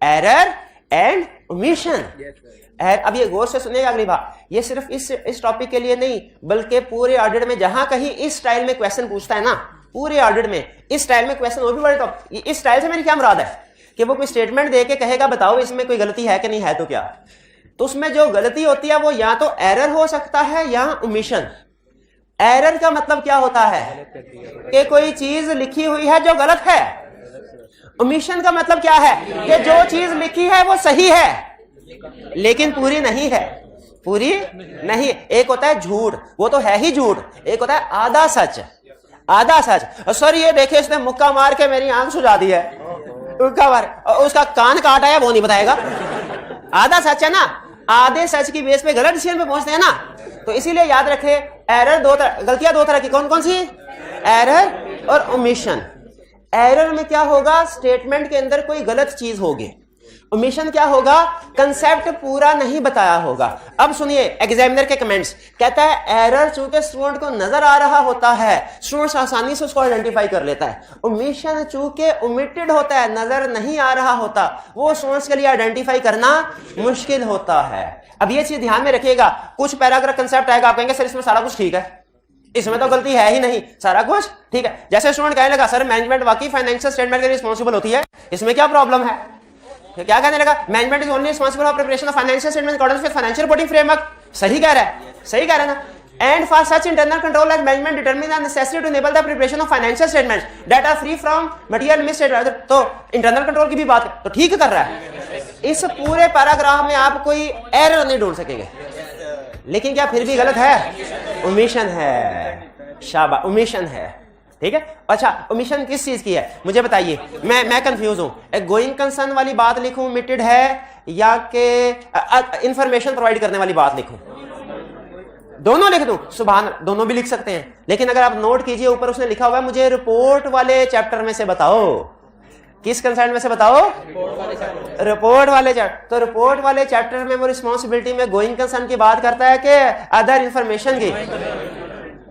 एरर एंड ओमिशन। अब ये गौर से सुनिएगा अगली बात, ये सिर्फ इस टॉपिक के लिए नहीं, बल्कि पूरे ऑडिट में जहां कहीं इस स्टाइल में क्वेश्चन पूछता है ना, पूरे ऑडिट में इस स्टाइल में क्वेश्चन, वो भी बड़े टॉपिक। इस स्टाइल से मेरी क्या मुराद है कि वो कोई स्टेटमेंट दे के कहेगा बताओ इसमें कोई गलती है कि नहीं है, तो क्या, तो उसमें जो गलती होती है वो या तो एरर हो सकता है या ओमिशन। एरर का मतलब क्या होता है कि कोई चीज लिखी हुई है जो गलत है। ओमिशन का मतलब क्या है कि जो चीज लिखी है वो सही है लेकिन पूरी नहीं है, पूरी नहीं। एक होता है झूठ, वो तो है ही झूठ। एक होता है आधा सच। सर ये देखे इसने मुक्का मार के मेरी आंख सुझा दी है, उसका कान काटा है, वो नहीं बताएगा। आधा सच है ना, आधे सच की बेस पे गलत डिसीजन पे पहुंचते हैं ना। तो इसीलिए याद रखे एरर गलतियां 2 तरह की। कौन कौन सी? एरर और ओमिशन। एरर में क्या होगा? स्टेटमेंट के अंदर कोई गलत चीज होगी, ओमिशन क्या होगा? कंसेप्ट पूरा नहीं बताया होगा। अब सुनिए एग्जामिनर के कमेंट्स, कहता है एरर चूंकि स्टूडेंट को नजर आ रहा होता है, स्टूडेंट आसानी से उसको आइडेंटिफाई कर लेता है। ओमिशन चूंकि ओमिटेड होता है, नजर नहीं आ रहा होता, वो स्टूडेंट्स के लिए आइडेंटिफाई करना मुश्किल होता है। अब ये चीज ध्यान में रखिएगा, कुछ पैराग्राफ कंसेप्ट आएगा, आप कहेंगे सर इसमें सारा कुछ ठीक है, इसमें तो गलती है ही नहीं, सारा कुछ ठीक है। जैसे स्टूडेंट कहने लगा सर मैनेजमेंट वाकई फाइनेंशियल स्टेटमेंट के लिए रिस्पॉन्सिबल होती है, इसमें क्या प्रॉब्लम है? क्या कहने लगा? Management is only responsible for preparation of financial statement in accordance with financial reporting framework. सही कह रहा है, सही कह रहा है ना। And for such internal control as management determine the necessity to enable the preparation of financial statements that are free from material misstatement. तो इंटरनल कंट्रोल की भी बात तो ठीक कर रहा है। इस पूरे पैराग्राफ में आप कोई एरर नहीं ढूंढ सकेंगे, लेकिन क्या फिर भी गलत है? ओमिशन है, शाबाश, ओमिशन है, ठीक है। अच्छा, ओमिशन किस चीज की है मुझे बताइए, मैं कंफ्यूज हूं। गोइंग कंसर्न वाली बात लिखूं ओमिटेड है, या के इंफॉर्मेशन प्रोवाइड करने वाली बात लिखूं? दोनों लिख दूं? सुभान, दोनों भी लिख सकते हैं, लेकिन अगर आप नोट कीजिए ऊपर उसने लिखा हुआ है मुझे रिपोर्ट वाले चैप्टर में से बताओ। किस कंसर्न में से बताओ? रिपोर्ट वाले चैप्टर। तो रिपोर्ट वाले चैप्टर में वो रिस्पॉन्सिबिलिटी में गोइंग कंसर्न की बात करता है कि अदर इंफॉर्मेशन की?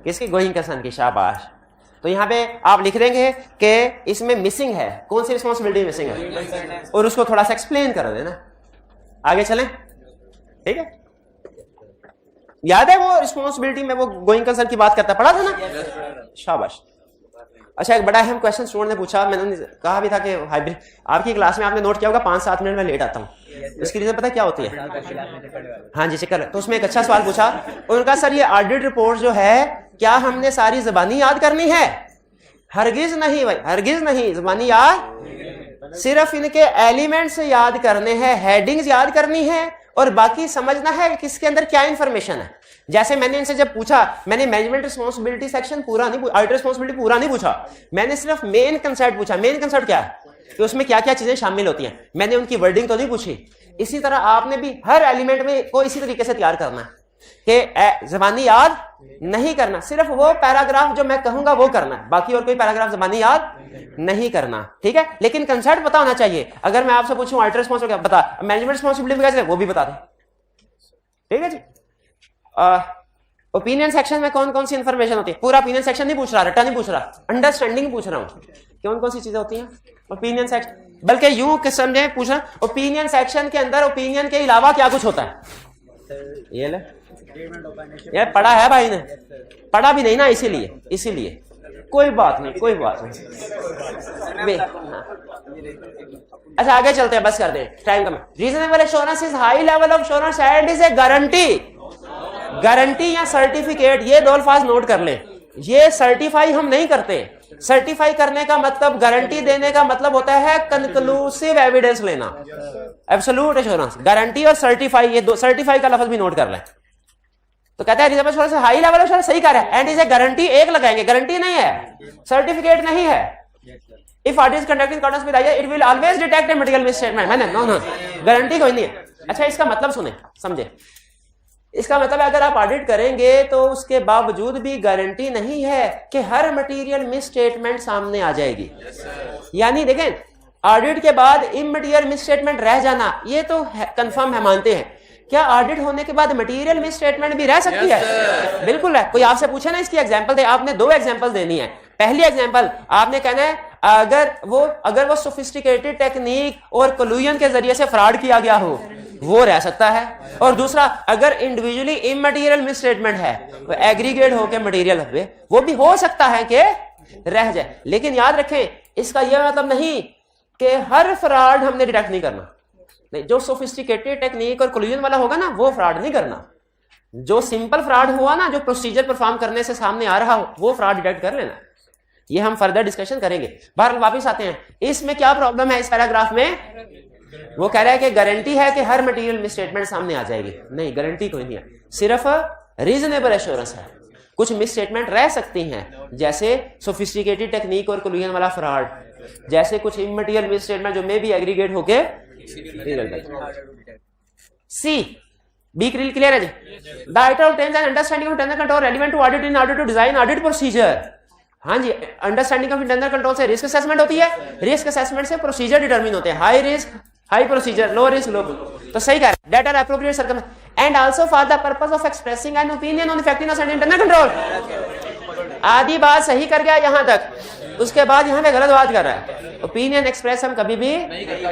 किसकी? गोइंग कंसर्न की, शाबाश। तो यहां पे आप लिख देंगे कि इसमें मिसिंग है, कौन सी रिस्पॉन्सिबिलिटी मिसिंग है, और उसको थोड़ा सा एक्सप्लेन कर देना। आगे चलें, ठीक है। याद है वो रिस्पॉन्सिबिलिटी में वो गोइंग कंसर्न की बात करता, पढ़ा था ना? शाबाश। अच्छा, एक बड़ा अहम क्वेश्चन स्टूडेंट ने पूछा, मैंने कहा भी था कि हाइब्रिड आपकी क्लास में आपने नोट किया होगा 5-7 मिनट में लेट आता हूँ, इसकी रीजन पता क्या होती है? हाँ जी, चक्कर। तो उसमें एक अच्छा सवाल पूछा उनका, सर ये ऑडिट रिपोर्ट जो है क्या हमने सारी ज़बानी याद करनी है? हरगिज नहीं भाई, हरगिज नहीं। ज़बानी याद सिर्फ इनके एलिमेंट्स याद करने हैं, हेडिंग्स याद करनी है, और बाकी समझना है किसके अंदर क्या इंफॉर्मेशन है। जैसे मैंने इनसे जब पूछा, मैंने मैनेजमेंट रिस्पॉन्सिबिलिटी सेक्शन पूरा नहीं, ऑडिट रिस्पॉन्सिबिलिटी पूरा नहीं पूछा, मैंने सिर्फ मेन कंसेप्ट पूछा। मेन कंसेप्ट क्या है कि उसमें क्या क्या चीजें शामिल होती हैं, मैंने उनकी वर्डिंग तो नहीं पूछी। इसी तरह आपने भी हर एलिमेंट में को इसी तरीके से तैयार करना है कि ज़बानी याद नहीं करना, सिर्फ वो पैराग्राफ जो मैं कहूंगा वो करना है, बाकी और कोई पैराग्राफ ज़बानी याद नहीं करना, ठीक है। लेकिन कंसेप्ट पता होना चाहिए। अगर मैं आपसे पूछूं ऑडिट रिस्पॉन्सिबिलिटी बता, मैनेजमेंट रिस्पॉन्सिबिलिटी कैसे, वो भी बता दें, ठीक है जी। ओपिनियन सेक्शन में कौन कौन सी इंफॉर्मेशन होती है? पूरा ओपिनियन सेक्शन नहीं पूछ रहा, रट्टा नहीं पूछ रहा, अंडरस्टैंडिंग पूछ रहा हूं, कौन कौन सी चीजें होती हैं ओपिनियन सेक्शन। बल्कि यूं समझे पूछ रहा, ओपिनियन सेक्शन के अंदर ओपिनियन के अलावा क्या कुछ होता है? ये ले, ये पढ़ा है भाई ने? पढ़ा भी नहीं ना, इसीलिए कोई बात नहीं, कोई बात नहीं। अच्छा, आगे चलते हैं, बस कर दें, टाइम कम है। Reasonable assurance is high level of assurance and is a guarantee. Guarantee या सर्टिफिकेट, ये दो अल्फाज नोट कर लें। ये सर्टिफाई हम नहीं करते, सर्टिफाई करने का मतलब, गारंटी देने का मतलब होता है कंक्लूसिव एविडेंस लेना, एब्सोल्यूट एश्योरेंस। गारंटी और सर्टिफाई, ये दो, सर्टिफाई का लफ्ज भी नोट कर लें। तो कहता है reasonable assurance high level assurance, सही कह रहा है, एंड इज ए गारंटी, एक लगाएंगे, गारंटी नहीं है, सर्टिफिकेट नहीं है। If audit is conducted in accordance with IR, it will always detect a material misstatement. मैंने नो, गारंटी कोई नहीं है। अच्छा, इसका मतलब सुने, समझे। इसका मतलब अगर आप ऑडिट करेंगे तो उसके बावजूद भी गारंटी नहीं है कि हर मटेरियल मिस स्टेटमेंट सामने आ जाएगी। यानी देखें, ऑडिट के बाद इमटेरियल मिस स्टेटमेंट रह जाना, ये तो कंफर्म है, मानते हैं। क्या ऑडिट होने के बाद मटेरियल मिस स्टेटमेंट भी रह सकती है? बिल्कुल है। कोई आपसे पूछे ना इसकी एग्जांपल दे, आपने 2 एग्जांपल देनी है। पहली एग्जांपल आपने कहना है अगर वो सोफिस्टिकेटेड टेक्निक और कोलूजन के जरिए से फ्रॉड किया गया हो, वो रह सकता है। और दूसरा, अगर इंडिविजुअली इमटेरियल मिस स्टेटमेंट है, तो एग्रीगेट होकर मटेरियल वो भी हो सकता है कि रह जाए। लेकिन याद रखें, इसका यह मतलब नहीं कि हर फ्रॉड हमने डिटेक्ट नहीं करना। नहीं, जो सोफिस्टिकेटेड टेक्निक और कोलूजन वाला होगा ना, वो फ्रॉड नहीं करना। जो सिंपल फ्रॉड हुआ ना, जो प्रोसीजर परफॉर्म करने से सामने आ रहा हो, वो फ्रॉड डिटेक्ट कर लेना। ये हम फर्दर डिस्कशन करेंगे। बहरहाल वापस आते हैं, इसमें क्या प्रॉब्लम है इस पैराग्राफ में? वो कह रहा है कि गारंटी है कि हर मटेरियल मिस स्टेटमेंट सामने आ जाएगी। नहीं, गारंटी कोई नहीं है, सिर्फ रीजनेबल एश्योरेंस है। कुछ मिस स्टेटमेंट रह सकती हैं, जैसे सोफिस्टिकेटेड टेक्निक और कोलूजन वाला फ्रॉड, जैसे कुछ इमटेरियल मिस स्टेटमेंट जो मे भी एग्रीगेट होके। सी बी क्लियर है जी? The item obtains an understanding of internal control relevant to audit in order to design audit procedure. हाँ जी, अंडरस्टैंडिंग ऑफ इंटरनल कंट्रोल से रिस्क असेसमेंट होती है, रिस्क असेसमेंट से प्रोसीजर डिटरमिन होते हैं। High risk, high procedure, low risk low, तो सही कह रहे हैं, that are appropriate circumstances and also for the purpose of expressing an opinion on effectiveness and internal control. आधी बात सही कर गया यहां तक, उसके बाद यहां पे गलत बात कर रहा है। ओपिनियन एक्सप्रेस हम कभी भी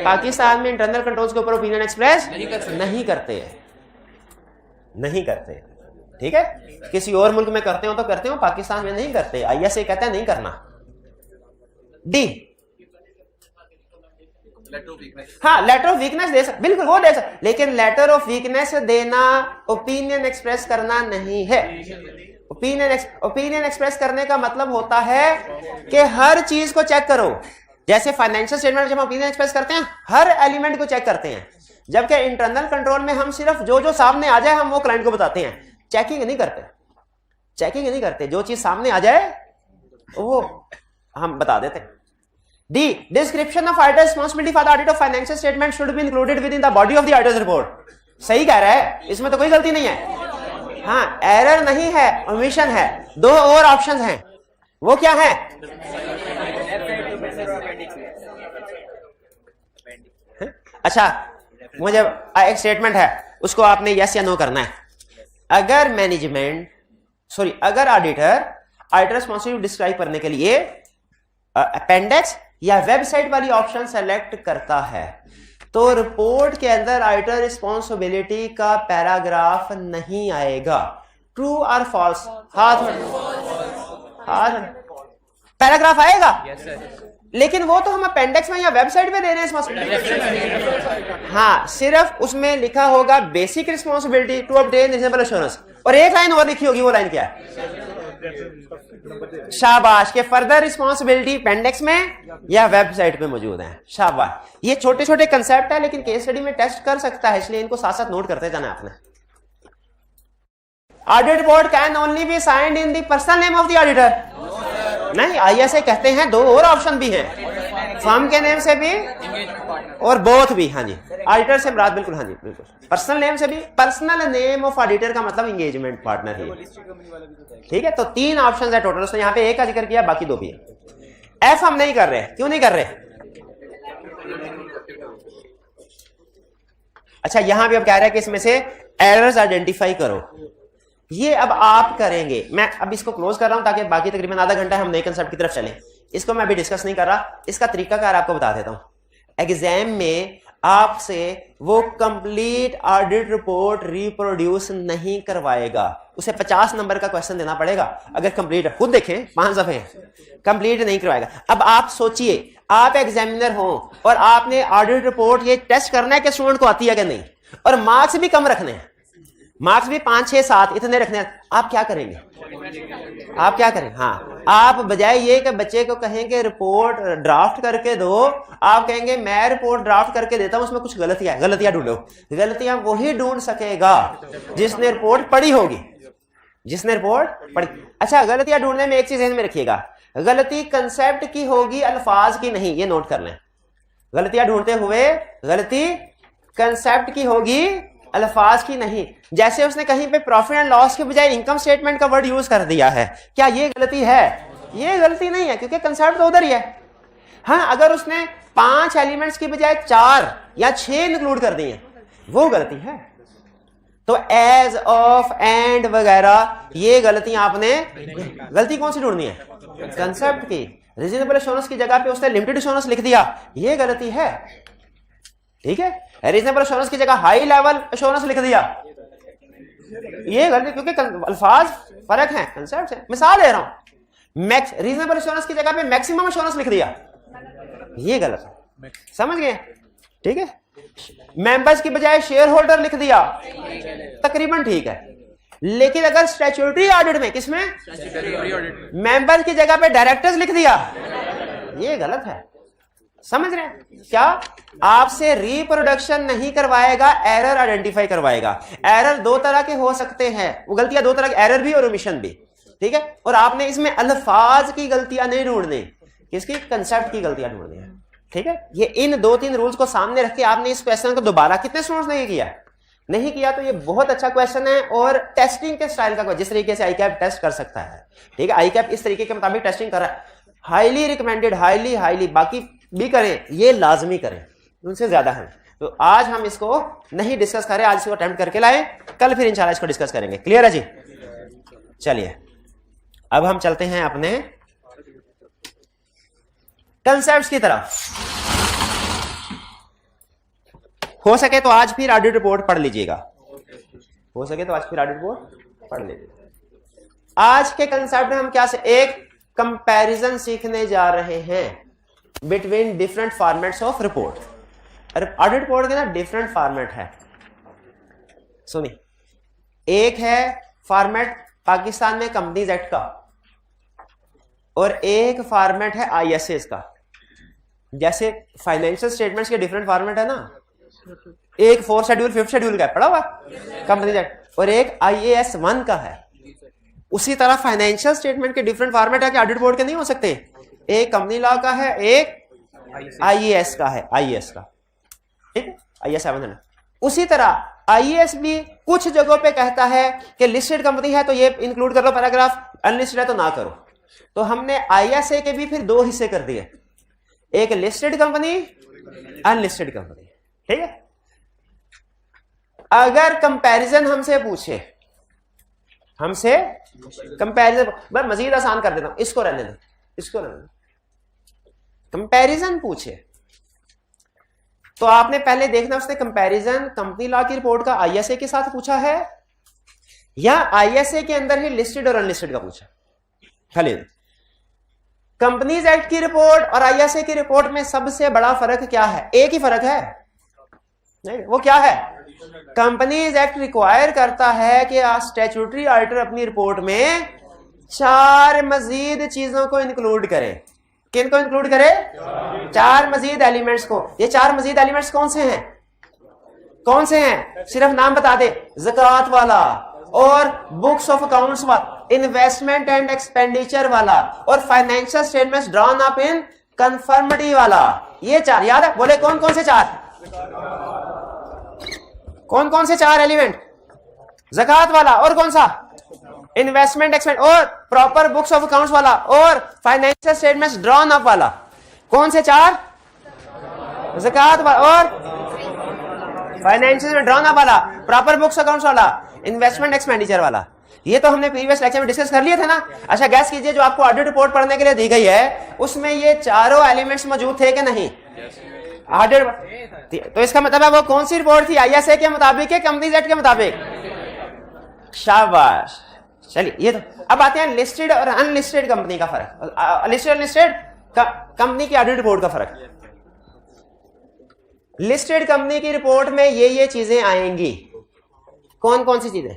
पाकिस्तान में इंटरनल कंट्रोल्स के ऊपर ओपिनियन एक्सप्रेस नहीं करते हैं, नहीं करते, ठीक है। किसी और मुल्क में करते हो तो करते हो, पाकिस्तान में नहीं करते। आईएसए कहता है नहीं करना। डी, हाँ लेटर ऑफ वीकनेस दे सकते, बिल्कुल वो दे सकते, लेकिन लेटर ऑफ वीकनेस देना ओपिनियन एक्सप्रेस करना नहीं है। ओपिनियन एक्सप्रेस करने का मतलब होता है कि हर चीज को चेक करो। जैसे फाइनेंशियल स्टेटमेंट जब हम ओपिनियन एक्सप्रेस करते हैं हर एलिमेंट को चेक करते हैं, जबकि इंटरनल कंट्रोल में हम सिर्फ जो सामने आ जाए हम वो क्लाइंट को बताते हैं, चेकिंग नहीं करते, चेकिंग नहीं करते, जो चीज सामने आ जाए वो हम बता देते हैं। D, description of auditor responsibility for the audit of financial statement should be included with in the body of the auditors report. सही कह रहा है, इसमें तो कोई गलती नहीं है। हाँ, एरर नहीं है, ओमिशन है। दो और ऑप्शंस हैं, वो क्या है? अच्छा, मुझे एक स्टेटमेंट है, उसको आपने यस या नो करना है। अगर मैनेजमेंट अगर ऑडिटर रिस्पांसिबिलिटी डिस्क्राइब करने के लिए अपेंडिक्स या वेबसाइट वाली ऑप्शन सेलेक्ट करता है तो रिपोर्ट के अंदर ऑडिटर रिस्पांसिबिलिटी का पैराग्राफ नहीं आएगा। ट्रू और फॉल्स? हाथ पैराग्राफ आएगा? लेकिन वो तो हम अपेंडिक्स में या वेबसाइट पे दे रहे हैं। हाँ, सिर्फ उसमें लिखा होगा basic responsibility to obtain reasonable assurance, और एक लाइन और लिखी होगी, वो लाइन क्या है? शाबाश, के फर्दर रिस्पांसिबिलिटी अपेंडिक्स में या वेबसाइट पे मौजूद है। शाबाश, ये छोटे छोटे कंसेप्ट है, लेकिन केस स्टडी में टेस्ट कर सकता है, इसलिए इनको साथ साथ नोट करते जाना आपने। Audit report can only be signed in the personal name of the auditor. नहीं, आईएसए कहते हैं दो और ऑप्शन भी हैं, फर्म के नेम से भी और बोथ भी। हाँ जी, ऑडिटर से मुराद बिल्कुल, हाँ जी बिल्कुल, पर्सनल नेम से भी। पर्सनल नेम ऑफ ऑडिटर का मतलब एंगेजमेंट पार्टनर ही, ठीक है। तो तीन ऑप्शन है टोटल, उसने यहाँ पे एक का जिक्र किया, बाकी दो भी है। एफ हम नहीं कर रहे, क्यों नहीं कर रहे? अच्छा, यहां भी अब कह रहा है कि इसमें से एरर्स आइडेंटिफाई करो, ये अब आप करेंगे। मैं अब इसको क्लोज कर रहा हूं ताकि बाकी तकरीबन आधा घंटा हम नए कंसेप्ट की तरफ चलें। इसको मैं अभी डिस्कस नहीं कर रहा, इसका तरीकाकार आपको बता देता हूं। एग्जाम में आपसे वो कंप्लीट ऑडिट रिपोर्ट रिप्रोड्यूस नहीं करवाएगा, उसे 50 नंबर का क्वेश्चन देना पड़ेगा अगर कंप्लीट, खुद देखें 5 दफे कंप्लीट नहीं करवाएगा। अब आप सोचिए, आप एग्जामिनर हो और आपने ऑडिट रिपोर्ट ये टेस्ट करना है कि स्टूडेंट को आती है कि नहीं, और मार्क्स भी कम रखने हैं, मार्क्स भी 5, 6, 7 इतने रखने हैं। आप क्या करेंगे? आप क्या करें? हाँ, आप बजाय ये कि बच्चे को कहेंगे रिपोर्ट ड्राफ्ट करके दो, आप कहेंगे मैं रिपोर्ट ड्राफ्ट करके देता हूं, उसमें कुछ गलतियां ढूंढो। गलतियां वही ढूंढ सकेगा जिसने रिपोर्ट पढ़ी होगी, जिसने रिपोर्ट पढ़ी। अच्छा, गलतियां ढूंढने में एक चीज ध्यान में रखिएगा, गलती कंसेप्ट की होगी, अल्फाज की नहीं, ये नोट कर लें। गलतियां ढूंढते हुए गलती कंसेप्ट की होगी, अल्फाज की नहीं। जैसे उसने कहीं पे प्रॉफिट एंड लॉस के बजाय इनकम स्टेटमेंट का वर्ड यूज कर दिया है, क्या ये गलती है? ये गलती नहीं है, क्योंकि कंसेप्ट तो उधर ही है। हाँ, अगर उसने 5 एलिमेंट्स की बजाय 4 या 6 इंक्लूड कर दिए, वो गलती है। तो एज, ऑफ, एंड वगैरह ये गलतियां आपने, गलती कौन सी ढूंढनी है? कंसेप्ट की। रीजनेबल एश्योरेंस की जगह पे उसने लिमिटेड एश्योरेंस लिख दिया, ये गलती है, ठीक है। रीजनेबल एश्योरेंस की जगह हाई लेवल एश्योरेंस लिख दिया, ये गलती, क्योंकि अल्फाज फर्क है, कंसेप्ट है। मिसाल दे रहा हूं, रीजनेबल एश्योरेंस की जगह पे मैक्सिमम एश्योरेंस लिख दिया, ये गलत है। समझ गए? ठीक है। मेंबर्स की बजाय शेयर होल्डर लिख दिया, तकरीबन ठीक है। लेकिन अगर स्टैट्यूटरी ऑडिट में, किसमें? मेंबर की जगह पे डायरेक्टर्स लिख दिया, ये गलत है। समझ रहे हैं? क्या आपसे रिप्रोडक्शन नहीं करवाएगा, एरर आइडेंटिफाई करवाएगा। एरर 2 तरह के हो सकते हैं, वो गलतियां 2 तरह की, एरर भी और ओमिशन भी, ठीक है। और आपने इसमें अल्फाज की गलतियां नहीं ढूंढनी, किसकी? कंसेप्ट की गलतियां ढूंढनी है, ठीक है। ये इन 2-3 रूल्स को सामने रख के आपने इस क्वेश्चन को दोबारा, कितने स्टूडेंट्स ने किया? नहीं किया, तो ये बहुत अच्छा क्वेश्चन है और टेस्टिंग के स्टाइल का, जिस तरीके से आईकैप टेस्ट कर सकता है, ठीक है। आईकैप इस तरीके के मुताबिक टेस्टिंग कर रहा है, हाईली रिकमेंडेड, हाईली बाकी भी करें, ये लाजमी करें, उनसे ज्यादा है। तो आज हम इसको नहीं डिस्कस करें, आज इसको अटेम्प्ट करके लाए, कल फिर इंशाल्लाह इसको डिस्कस करेंगे। क्लियर है जी? चलिए अब हम चलते हैं अपने कंसेप्ट्स की तरफ। हो सके तो आज फिर ऑडिट रिपोर्ट पढ़ लीजिएगा, हो सके तो आज फिर ऑडिट रिपोर्ट पढ़ लीजिएगा। आज के कंसेप्ट में हम क्या से एक कंपैरिजन सीखने जा रहे हैं between different formats of report. Audit report के ना डिफरेंट फॉर्मेट है, सुनिए। एक है फॉर्मेट पाकिस्तान में कंपनीज एक्ट का, और एक फॉर्मेट है आईएसएस का। जैसे फाइनेंशियल स्टेटमेंट्स के डिफरेंट फॉर्मेट है ना, एक 4 शेड्यूल 5 शेड्यूल का है, पढ़ा हुआ कंपनीज एक्ट, और एक IAS 1 का है। उसी तरह फाइनेंशियल स्टेटमेंट के डिफरेंट फॉर्मेट है कि ऑडिट बोर्ड के नहीं हो सकते, एक कंपनी लॉ का है, एक IAS का है, IAS का, ठीक है, IAS 700। उसी तरह IAS भी कुछ जगहों पे कहता है कि लिस्टेड कंपनी है तो ये इंक्लूड कर लो पैराग्राफ, अनलिस्टेड है तो ना करो। तो हमने ISA के भी फिर 2 हिस्से कर दिए, एक लिस्टेड कंपनी, अनलिस्टेड कंपनी, ठीक है। अगर कंपैरिजन हमसे पूछे, हमसे कंपैरिजन, मैं मजीद आसान कर देता हूं, इसको रहने दो, इसको रहने दो। कंपैरिजन पूछे तो आपने पहले देखना उसने कंपैरिजन कंपनी लॉ की रिपोर्ट का ISA के साथ पूछा है या ISA के अंदर ही लिस्टेड और अनलिस्टेड का पूछा। खाली कंपनीज एक्ट की रिपोर्ट और ISA की रिपोर्ट में सबसे बड़ा फर्क क्या है? एक ही फर्क है नहीं, वो क्या है? कंपनीज एक्ट रिक्वायर करता है कि स्टैट्यूटरी ऑडिटर अपनी रिपोर्ट में 4 मजीद चीजों को इंक्लूड करे। किन को इंक्लूड करे? 4 मजीद एलिमेंट्स को। ये 4 मजीद एलिमेंट्स कौन से हैं? कौन से हैं? सिर्फ नाम बता दे। ज़कात वाला, और बुक्स ऑफ अकाउंट्स वाला, इन्वेस्टमेंट एंड एक्सपेंडिचर वाला, और financial statements drawn up in conformity वाला। ये 4 याद है? बोले कौन कौन से 4? कौन कौन से 4 एलिमेंट? ज़कात वाला, और कौन सा? इन्वेस्टमेंट एक्सपेंड, और प्रॉपर बुक्स ऑफ अकाउंट्स वाला, और फाइनेंशियल स्टेटमेंट्स ड्रॉन अप वाला। कौन से 4? ज़कात वाला, और फाइनेंशियल ड्रॉन अप वाला, प्रॉपर बुक्स अकाउंट्स वाला, इन्वेस्टमेंट एक्सपेंडिचर वाला। ये तो हमने प्रीवियस लेक्चर में डिस्कस कर लिए थे ना। अच्छा गैस कीजिए, जो आपको ऑडिट रिपोर्ट पढ़ने के लिए दी गई है उसमें ये चारों एलिमेंट्स मौजूद थे कि नहीं? ऑडिट, तो इसका मतलब है वो कौन सी रिपोर्ट थी? ISA के मुताबिक है, कंपनीज एक्ट के मुताबिक? शाबाश। चलिए ये तो अब आते हैं लिस्टेड और अनलिस्टेड कंपनी का फर्क, लिस्टेड अनलिस्टेड कंपनी की ऑडिट रिपोर्ट का फर्क। लिस्टेड कंपनी की रिपोर्ट में ये चीजें आएंगी। कौन कौन सी चीजें?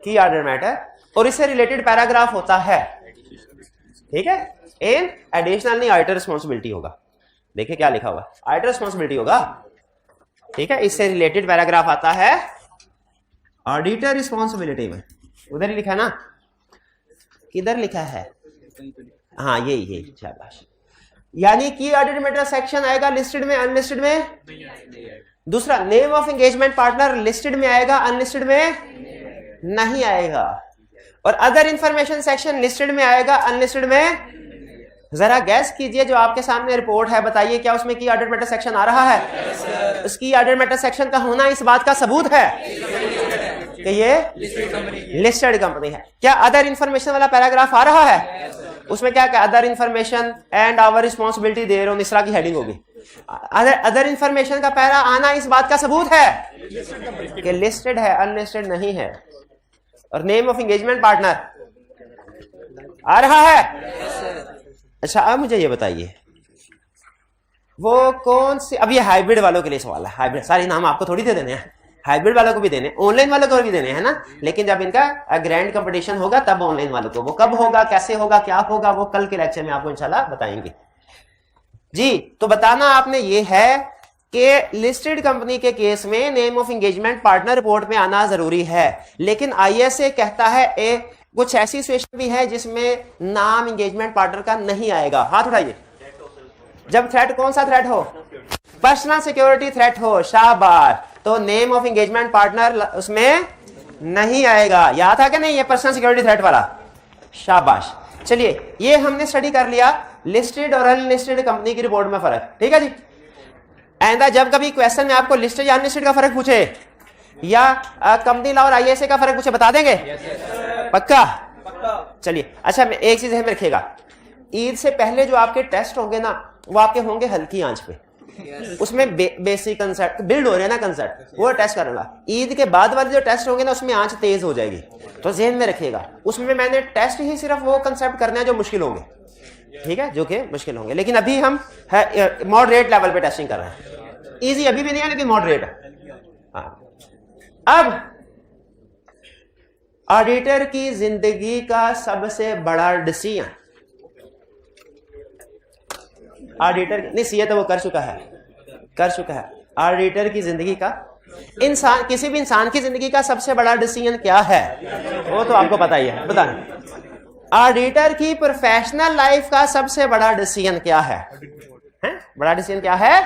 की ऑडिट मैटर, और इससे रिलेटेड पैराग्राफ होता है, ठीक है। इन एडिशनल नहीं, ऑडिटर रिस्पॉन्सिबिलिटी होगा। देखिए क्या लिखा हुआ, ऑडिटर रिस्पॉन्सिबिलिटी होगा, ठीक है। इससे रिलेटेड पैराग्राफ आता है ऑडिटर रिस्पॉन्सिबिलिटी में। उधर ही लिखा ना, किधर लिखा है? हाँ यही, शाबाश। यानी की ऑडिट मैटर सेक्शन आएगा लिस्टेड में, अनलिस्टेड में। दूसरा, name of engagement partner listed में आएगा, अनलिस्टेड में नहीं आएगा। और अदर इंफॉर्मेशन सेक्शन लिस्टेड में आएगा, अनलिस्टेड में। जरा गैस कीजिए, जो आपके सामने रिपोर्ट है, बताइए क्या उसमें की ऑडिट मैटर सेक्शन आ रहा है? उसकी ऑडिट मैटर सेक्शन का होना इस बात का सबूत है कि ये लिस्टेड कंपनी है। क्या अदर इंफॉर्मेशन वाला पैराग्राफ आ रहा है? उसमें क्या other information and our responsibility दे रहे हो, निसरा की हेडिंग होगी। अदर इंफॉर्मेशन का पैरा आना इस बात का सबूत है कि लिस्टेड है, अनलिस्टेड नहीं है। और नेम ऑफ एंगेजमेंट पार्टनर आ रहा है। अच्छा अब मुझे ये बताइए, वो कौन सी, अब ये हाइब्रिड वालों के लिए सवाल है। हाइब्रिड सारे नाम आपको थोड़ी दे देने हैं, हाइब्रिड वालों को भी देने, ऑनलाइन वालों को भी देने हैं ना। लेकिन जब इनका ग्रैंड कंपटीशन होगा तब ऑनलाइन वालों को, वो कब होगा, कैसे होगा, क्या होगा, वो कल के लेक्चर में आपको इंशाल्लाह बताएंगे जी। तो बताना आपने ये है कि लिस्टेड कंपनी के केस में name of engagement partner report में आना जरूरी है। लेकिन ISA कहता है कुछ ऐसी सिचुएशन भी है जिसमें नाम एंगेजमेंट पार्टनर का नहीं आएगा। हाथ उठाइए। जब थ्रेट, कौन सा थ्रेट हो? पर्सनल सिक्योरिटी थ्रेट हो, शाबाश। तो नेम ऑफ एंगेजमेंट पार्टनर उसमें नहीं आएगा। याद था कि नहीं ये पर्सनल सिक्योरिटी थ्रेट वाला? शाबाश। चलिए ये हमने स्टडी कर लिया लिस्टेड और अनलिस्टेड कंपनी की रिपोर्ट में फर्क, ठीक है जी। आइंदा जब कभी क्वेश्चन में आपको लिस्टेड या अनलिस्टेड का फर्क पूछे या कंपनी लॉ और आईएसए का फर्क पूछे, बता देंगे? पक्का? चलिए, अच्छा मैं एक चीज ध्यान में रखिएगा, ईद से पहले जो आपके टेस्ट होंगे ना वो आपके होंगे हल्की आंच पे, उसमें बेसिक कंसेप्ट बिल्ड हो रहे हैं ना, कंसेप्ट वो टेस्ट करूंगा। ईद के बाद वाले जो टेस्ट होंगे ना उसमें आंच तेज हो जाएगी, तो ज़हन में रखिएगा उसमें मैंने टेस्ट ही सिर्फ वो कंसेप्ट करने हैं जो मुश्किल होंगे, ठीक है, जो कि मुश्किल होंगे। लेकिन अभी हम मॉडरेट लेवल पे टेस्टिंग कर रहे हैं, इजी अभी भी नहीं है लेकिन मॉडरेट है। हाँ, अब ऑडिटर की जिंदगी का सबसे बड़ा डिसीजन, ऑडिटर नहीं, सीए तो वो कर चुका है। ऑडिटर की जिंदगी का, इंसान किसी भी इंसान की जिंदगी का सबसे बड़ा डिसीजन क्या है वो तो आपको पता ही है, बताना। ऑडिटर की प्रोफेशनल लाइफ का सबसे बड़ा डिसीजन क्या है? बड़ा डिसीजन क्या है?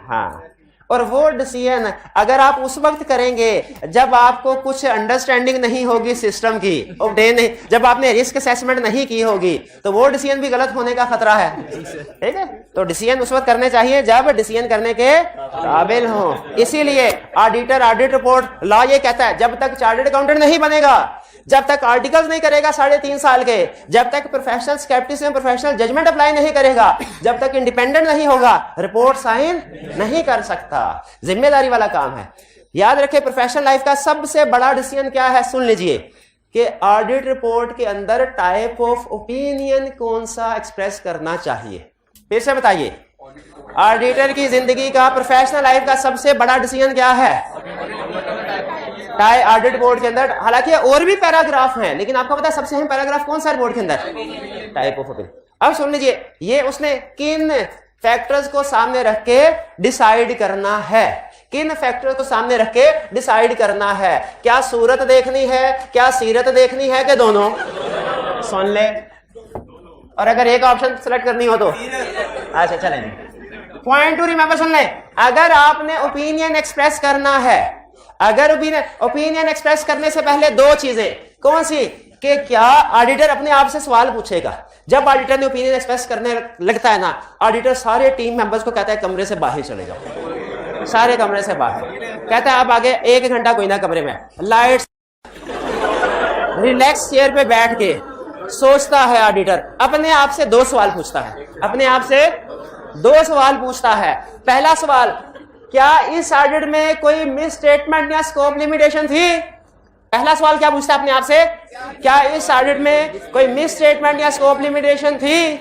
हाँ, और वो डिसीजन अगर आप उस वक्त करेंगे जब आपको कुछ अंडरस्टैंडिंग नहीं होगी सिस्टम की, नहीं, जब आपने रिस्क असेसमेंट नहीं की होगी, तो वो डिसीजन भी गलत होने का खतरा है, ठीक है। तो डिसीजन उस वक्त करने चाहिए जब डिसीजन करने के काबिल हो। इसीलिए ऑडिट रिपोर्ट लॉ ये कहता है जब तक चार्टर्ड अकाउंटेंट नहीं बनेगा, जब तक आर्टिकल्स नहीं करेगा 3.5 साल के, जब तक professional scepticism, professional judgement apply नहीं करेगा, जब तक इंडिपेंडेंट नहीं होगा, रिपोर्ट साइन नहीं कर सकता। जिम्मेदारी वाला काम है। याद रखें, प्रोफेशनल लाइफ का सबसे बड़ा डिसीजन क्या है, सुन लीजिए, कि ऑडिट रिपोर्ट के अंदर टाइप ऑफ ओपिनियन कौन सा एक्सप्रेस करना चाहिए। फिर से बताइए, ऑडिटर की जिंदगी का, प्रोफेशनल लाइफ का सबसे बड़ा डिसीजन क्या है? ऑडिट रिपोर्ट के अंदर, हालांकि और भी पैराग्राफ हैं लेकिन आपको पता है सबसे अहम पैराग्राफ कौन सा रिपोर्ट के अंदर? Type of opinion. अब सुन लीजिए, ये उसने किन फैक्टर्स को सामने रख के डिसाइड करना है, किन फैक्टर्स को सामने रख के डिसाइड करना है? क्या सूरत देखनी है, क्या सीरत देखनी है, कि दोनों? सुन ले, और अगर एक ऑप्शन सेलेक्ट करनी हो तो अच्छा चलेंगे। पॉइंट टू रिमेंबर, सुन ले, अगर आपने ओपिनियन एक्सप्रेस करना है, अगर ओपिनियन एक्सप्रेस करने से पहले दो चीजें, कौन सी? कि क्या ऑडिटर अपने आप से सवाल पूछेगा। जब ऑडिटर ने ओपिनियन एक्सप्रेस करने लगता है ना, ऑडिटर सारे टीम मेंबर्स को कहता है कमरे से बाहर चले जाओ, सारे कमरे से बाहर, कहता है अब आगे 1 घंटा कोई ना कमरे में, लाइट्स, रिलैक्स चेयर पे बैठ के सोचता है ऑडिटर, अपने आप से 2 सवाल पूछता है, अपने आप से 2 सवाल पूछता है। पहला सवाल, क्या इस ऑडिट में कोई मिस स्टेटमेंट या स्कोप लिमिटेशन थी? पहला सवाल क्या पूछता है अपने आप से, क्या इस ऑडिट में कोई मिस स्टेटमेंट या स्कोप लिमिटेशन थी?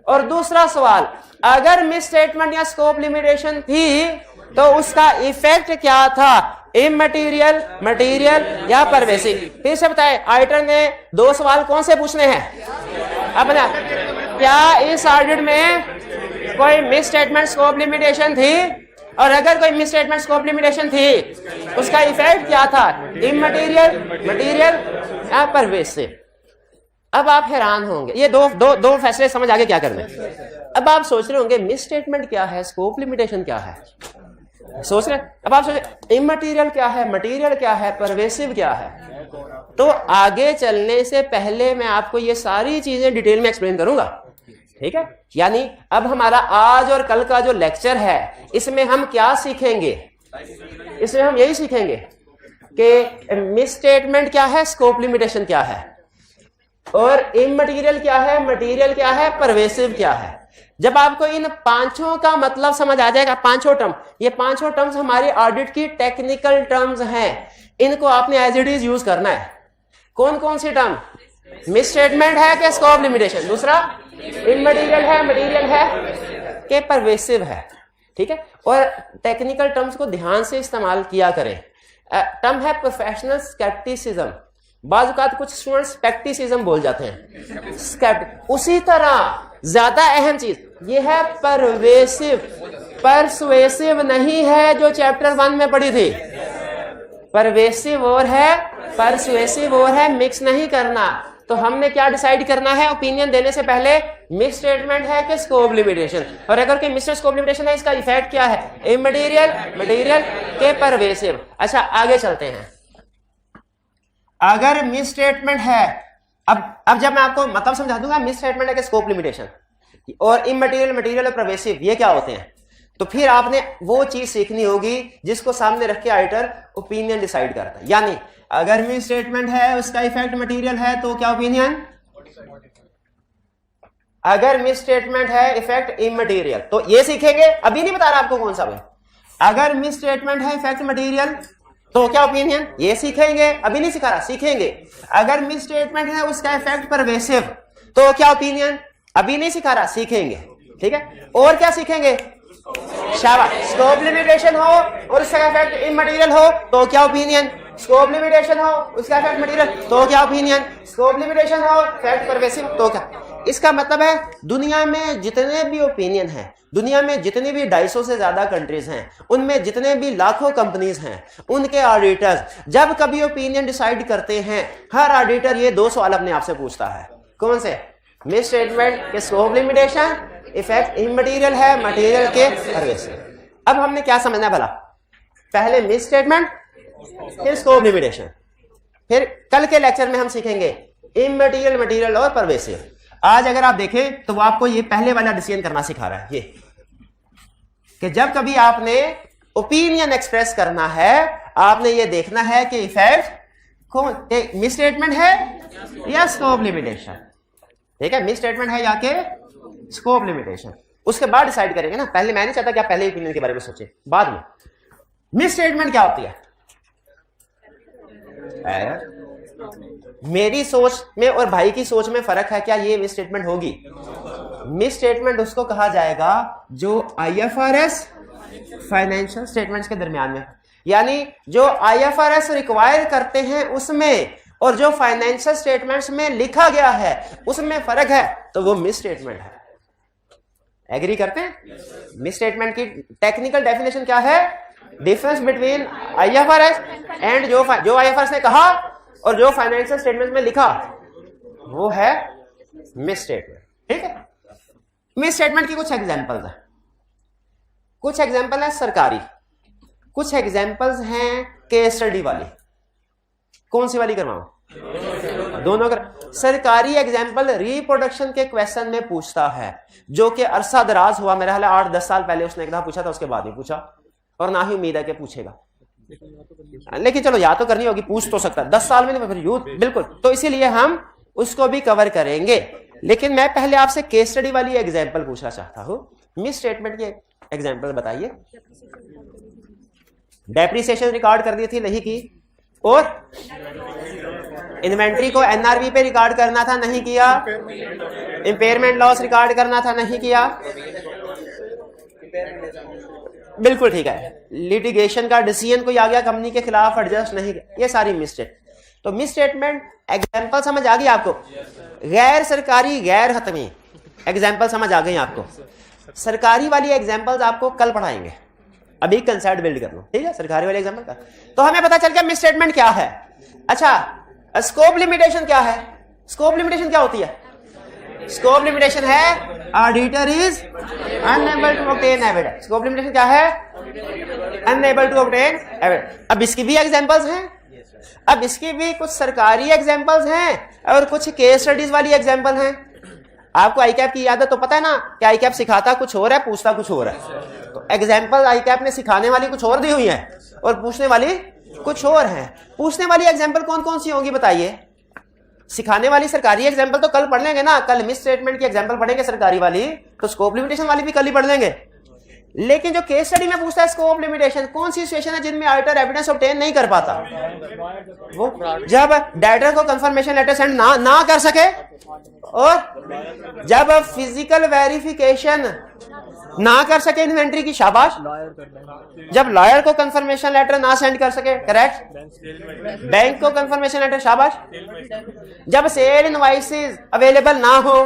और दूसरा सवाल, अगर मिस स्टेटमेंट या स्कोप लिमिटेशन थी तो उसका इफेक्ट क्या था, इमटेरियल, मटेरियल या परवेसिव? फिर से बताए, ऑडिटर ने 2 सवाल कौन से पूछने हैं अपना, क्या इस ऑडिट में कोई मिस स्टेटमेंट स्कोप लिमिटेशन थी, और अगर कोई मिस स्टेटमेंट स्कोप लिमिटेशन थी उसका इफेक्ट क्या था, इमटेरियल, मटेरियल या परवेसिव? अब आप हैरान होंगे, ये दो फैसले समझ आगे क्या करने। अब आप सोच रहे होंगे मिस स्टेटमेंट क्या है, स्कोप लिमिटेशन क्या है, सोच रहे। अब आप सोच, इमटेरियल क्या है, मटेरियल क्या है, परवेसिव क्या है? तो आगे चलने से पहले मैं आपको ये सारी चीजें डिटेल में एक्सप्लेन करूंगा, ठीक है। यानी अब हमारा आज और कल का जो लेक्चर है इसमें हम क्या सीखेंगे? इसमें हम यही सीखेंगे कि मिस स्टेटमेंट क्या है, स्कोप लिमिटेशन क्या है, और इमटेरियल क्या है, मटेरियल क्या है, परवेसिव क्या है। जब आपको इन 5 का मतलब समझ आ जाएगा, 5 टर्म, ये 5 टर्म्स हमारे ऑडिट की टेक्निकल टर्म्स हैं, इनको आपने एज इट इज यूज करना है। कौन कौन सी टर्म? मिस स्टेटमेंट है कि स्कोप लिमिटेशन, दूसरा इमटेरियल है, मटेरियल है कि परवेसिव है, ठीक है। और टेक्निकल टर्म्स को ध्यान से इस्तेमाल किया करें। टर्म है प्रोफेशनल स्केप्टिसिज्म, बाज़ औक़ात कुछ स्टूडेंट्स स्पेक्टिसिज्म बोल जाते हैं, उसी तरह ज्यादा अहम चीज ये है परवेसिव, परसुएसिव नहीं है जो चैप्टर 1 में पढ़ी थी। परवेसिव और है, परसुएसिव और है, मिक्स नहीं करना। तो हमने क्या डिसाइड करना है ओपिनियन देने से पहले, मिस स्टेटमेंट है कि स्कोप लिमिटेशन, और अगर कोई मिस स्कोप लिमिटेशन है इसका इफेक्ट क्या है, इमटेरियल, मटेरियल के परवेसिव। अच्छा आगे चलते हैं। अगर मिस स्टेटमेंट है, अब जब मैं आपको मतलब समझा दूंगा, मिस स्टेटमेंट है कि स्कोप लिमिटेशन और इमटेरियल, मटेरियल और परवेसिव ये क्या होते हैं, तो फिर आपने वो चीज सीखनी होगी जिसको सामने रख के ऑडिटर ओपिनियन डिसाइड करता है। यानी अगर मिस स्टेटमेंट है उसका इफेक्ट मटेरियल है तो क्या ओपिनियन, अगर मिस स्टेटमेंट है इफेक्ट इमटेरियल तो ये सीखेंगे। अभी नहीं बता रहा आपको कौन सा है। अगर मिस स्टेटमेंट है इफेक्ट मटेरियल तो क्या ओपिनियन, ये सीखेंगे। अभी नहीं सिखा रहा, सीखेंगे। अगर मिस स्टेटमेंट है उसका इफेक्ट परवेसिव तो क्या ओपिनियन, अभी नहीं सिखा रहा, सीखेंगे। ठीक है, और क्या सीखेंगे, शाबाश, स्कोप लिमिटेशन हो और उसका इफेक्ट इमटेरियल हो तो क्या ओपिनियन, स्कोप लिमिटेशन हो उसका इफेक्ट मटेरियल तो क्या ओपिनियन, स्कोप लिमिटेशन हो इफेक्ट परवेसिव तो क्या। इसका मतलब है दुनिया में जितने भी ओपिनियन हैं, दुनिया में जितनी भी 250 से ज्यादा कंट्रीज हैं, उनमें जितने भी लाखों कंपनीज हैं, उनके ऑडिटर्स जब कभी ओपिनियन डिसाइड करते हैं, हर ऑडिटर ये 2 सवाल अपने आप से पूछता है। कौन से, मिस स्टेटमेंट के स्कोप लिमिटेशन, इफेक्ट इमटेरियल है मटेरियल के परवेसिव। अब हमने क्या समझना है भला, पहले मिस स्टेटमेंट फिर स्कोप लिमिटेशन, फिर कल के लेक्चर में हम सीखेंगे इमटेरियल, मटेरियल और परवेसिव। आज अगर आप देखें तो वो आपको ये पहले वाला डिसीजन करना सिखा रहा है, ये कि जब कभी आपने ओपिनियन एक्सप्रेस करना है आपने ये देखना है कि इफेक्ट कौन, मिस स्टेटमेंट है या स्कोप लिमिटेशन। ठीक है, मिस स्टेटमेंट है या के स्कोप लिमिटेशन, उसके बाद डिसाइड करेंगे ना। पहले मैं नहीं चाहता कि आप पहले ओपिनियन के बारे में सोचें, बाद में। मिस स्टेटमेंट क्या होती है, मेरी सोच में और भाई की सोच में फर्क है क्या, ये मिस स्टेटमेंट होगी। मिस स्टेटमेंट उसको कहा जाएगा जो IFRS फाइनेंशियल स्टेटमेंट्स के दरमियान में, यानी जो IFRS रिक्वायर करते हैं उसमें और जो फाइनेंशियल स्टेटमेंट्स में लिखा गया है उसमें फर्क है तो वो मिस स्टेटमेंट है। एग्री करते हैं? मिस स्टेटमेंट की टेक्निकल डेफिनेशन क्या है, डिफरेंस बिटवीन IFRS एंड जो IFRS ने कहा और जो फाइनेंशियल स्टेटमेंट में लिखा वो है मिस स्टेटमेंट। ठीक है, मिस स्टेटमेंट की कुछ एग्जांपल्स हैं, कुछ एग्जांपल है सरकारी, कुछ एग्जांपल्स हैं केस स्टडी वाली। कौन सी वाली करवाऊं, दोनों कर। सरकारी एग्जांपल रिप्रोडक्शन के क्वेश्चन में पूछता है, जो कि अरसा दराज हुआ, मेरा ख्याल है 8-10 साल पहले उसने एक दफा पूछा था, उसके बाद नहीं पूछा और ना ही उम्मीद है कि पूछेगा। लेकिन चलो याद तो करनी होगी, पूछ तो सकता है 10 साल में, फिर यूथ बिल्कुल, तो इसीलिए हम उसको भी कवर करेंगे। लेकिन मैं पहले आपसे केस स्टडी वाली एग्जांपल पूछना चाहता हूं। मिस स्टेटमेंट की एग्जांपल बताइए। डेप्रिसिएशन रिकॉर्ड कर दी थी, नहीं की, और इन्वेंट्री को NRV पे रिकॉर्ड करना था, नहीं किया। इंपेयरमेंट लॉस रिकॉर्ड करना था, नहीं किया। बिल्कुल ठीक है। लिटिगेशन का डिसीजन कोई आ गया कंपनी के खिलाफ, एडजस्ट नहीं किया, ये सारी मिस स्टेटमेंट। तो मिस स्टेटमेंट एग्जांपल समझ आ गई आपको। गैर सरकारी गैर हतमी एग्जांपल समझ आ गई आपको। सरकारी वाली एग्जांपल्स आपको कल पढ़ाएंगे, अभी कंसेप्ट बिल्ड कर लो। ठीक है, सरकारी वाले एग्जांपल का तो हमें पता चल गया मिस स्टेटमेंट क्या है। अच्छा, स्कोप लिमिटेशन क्या है, स्कोप लिमिटेशन क्या होती है, स्कोप लिमिटेशन है auditor is unable to obtain evidence. Scope limitation क्या है, अनएबल टू ऑब्टेन एविडेंस। अब इसकी भी एग्जांपल्स हैं, अब इसकी भी कुछ सरकारी एग्जांपल्स हैं और कुछ केस स्टडीज वाली एग्जांपल हैं। आपको आईकैप की आदत तो पता है ना कि आईकैप सिखाता कुछ और है, पूछता कुछ और है। तो एग्जांपल आईकैप ने सिखाने वाली कुछ और दी हुई है और पूछने वाली कुछ और है। पूछने वाली एग्जांपल कौन कौन सी होंगी बताइए। सिखाने वाली सरकारी एग्जांपल तो कल पढ़ लेंगे ना, कल मिस स्टेटमेंट की एग्जांपल पढ़ेंगे सरकारी वाली, तो स्कोप लिमिटेशन वाली भी कल ही पढ़ लेंगे। लेकिन जो केस स्टडी में पूछता है स्कोप लिमिटेशन, कौन सी सिचुएशन है जिनमें ऑडिटर एविडेंस ऑब्टेन नहीं कर पाता, वो जब डायरेक्टर को कंफर्मेशन लेटर सेंड ना कर सके और जब फिजिकल वेरिफिकेशन ना कर सके इन्वेंट्री की, शाबाश, जब लॉयर को कंफर्मेशन लेटर ना सेंड कर सके, करेक्ट, बैंक को कंफर्मेशन लेटर, शाबाश, जब सेल इनवॉइसेस अवेलेबल ना हो,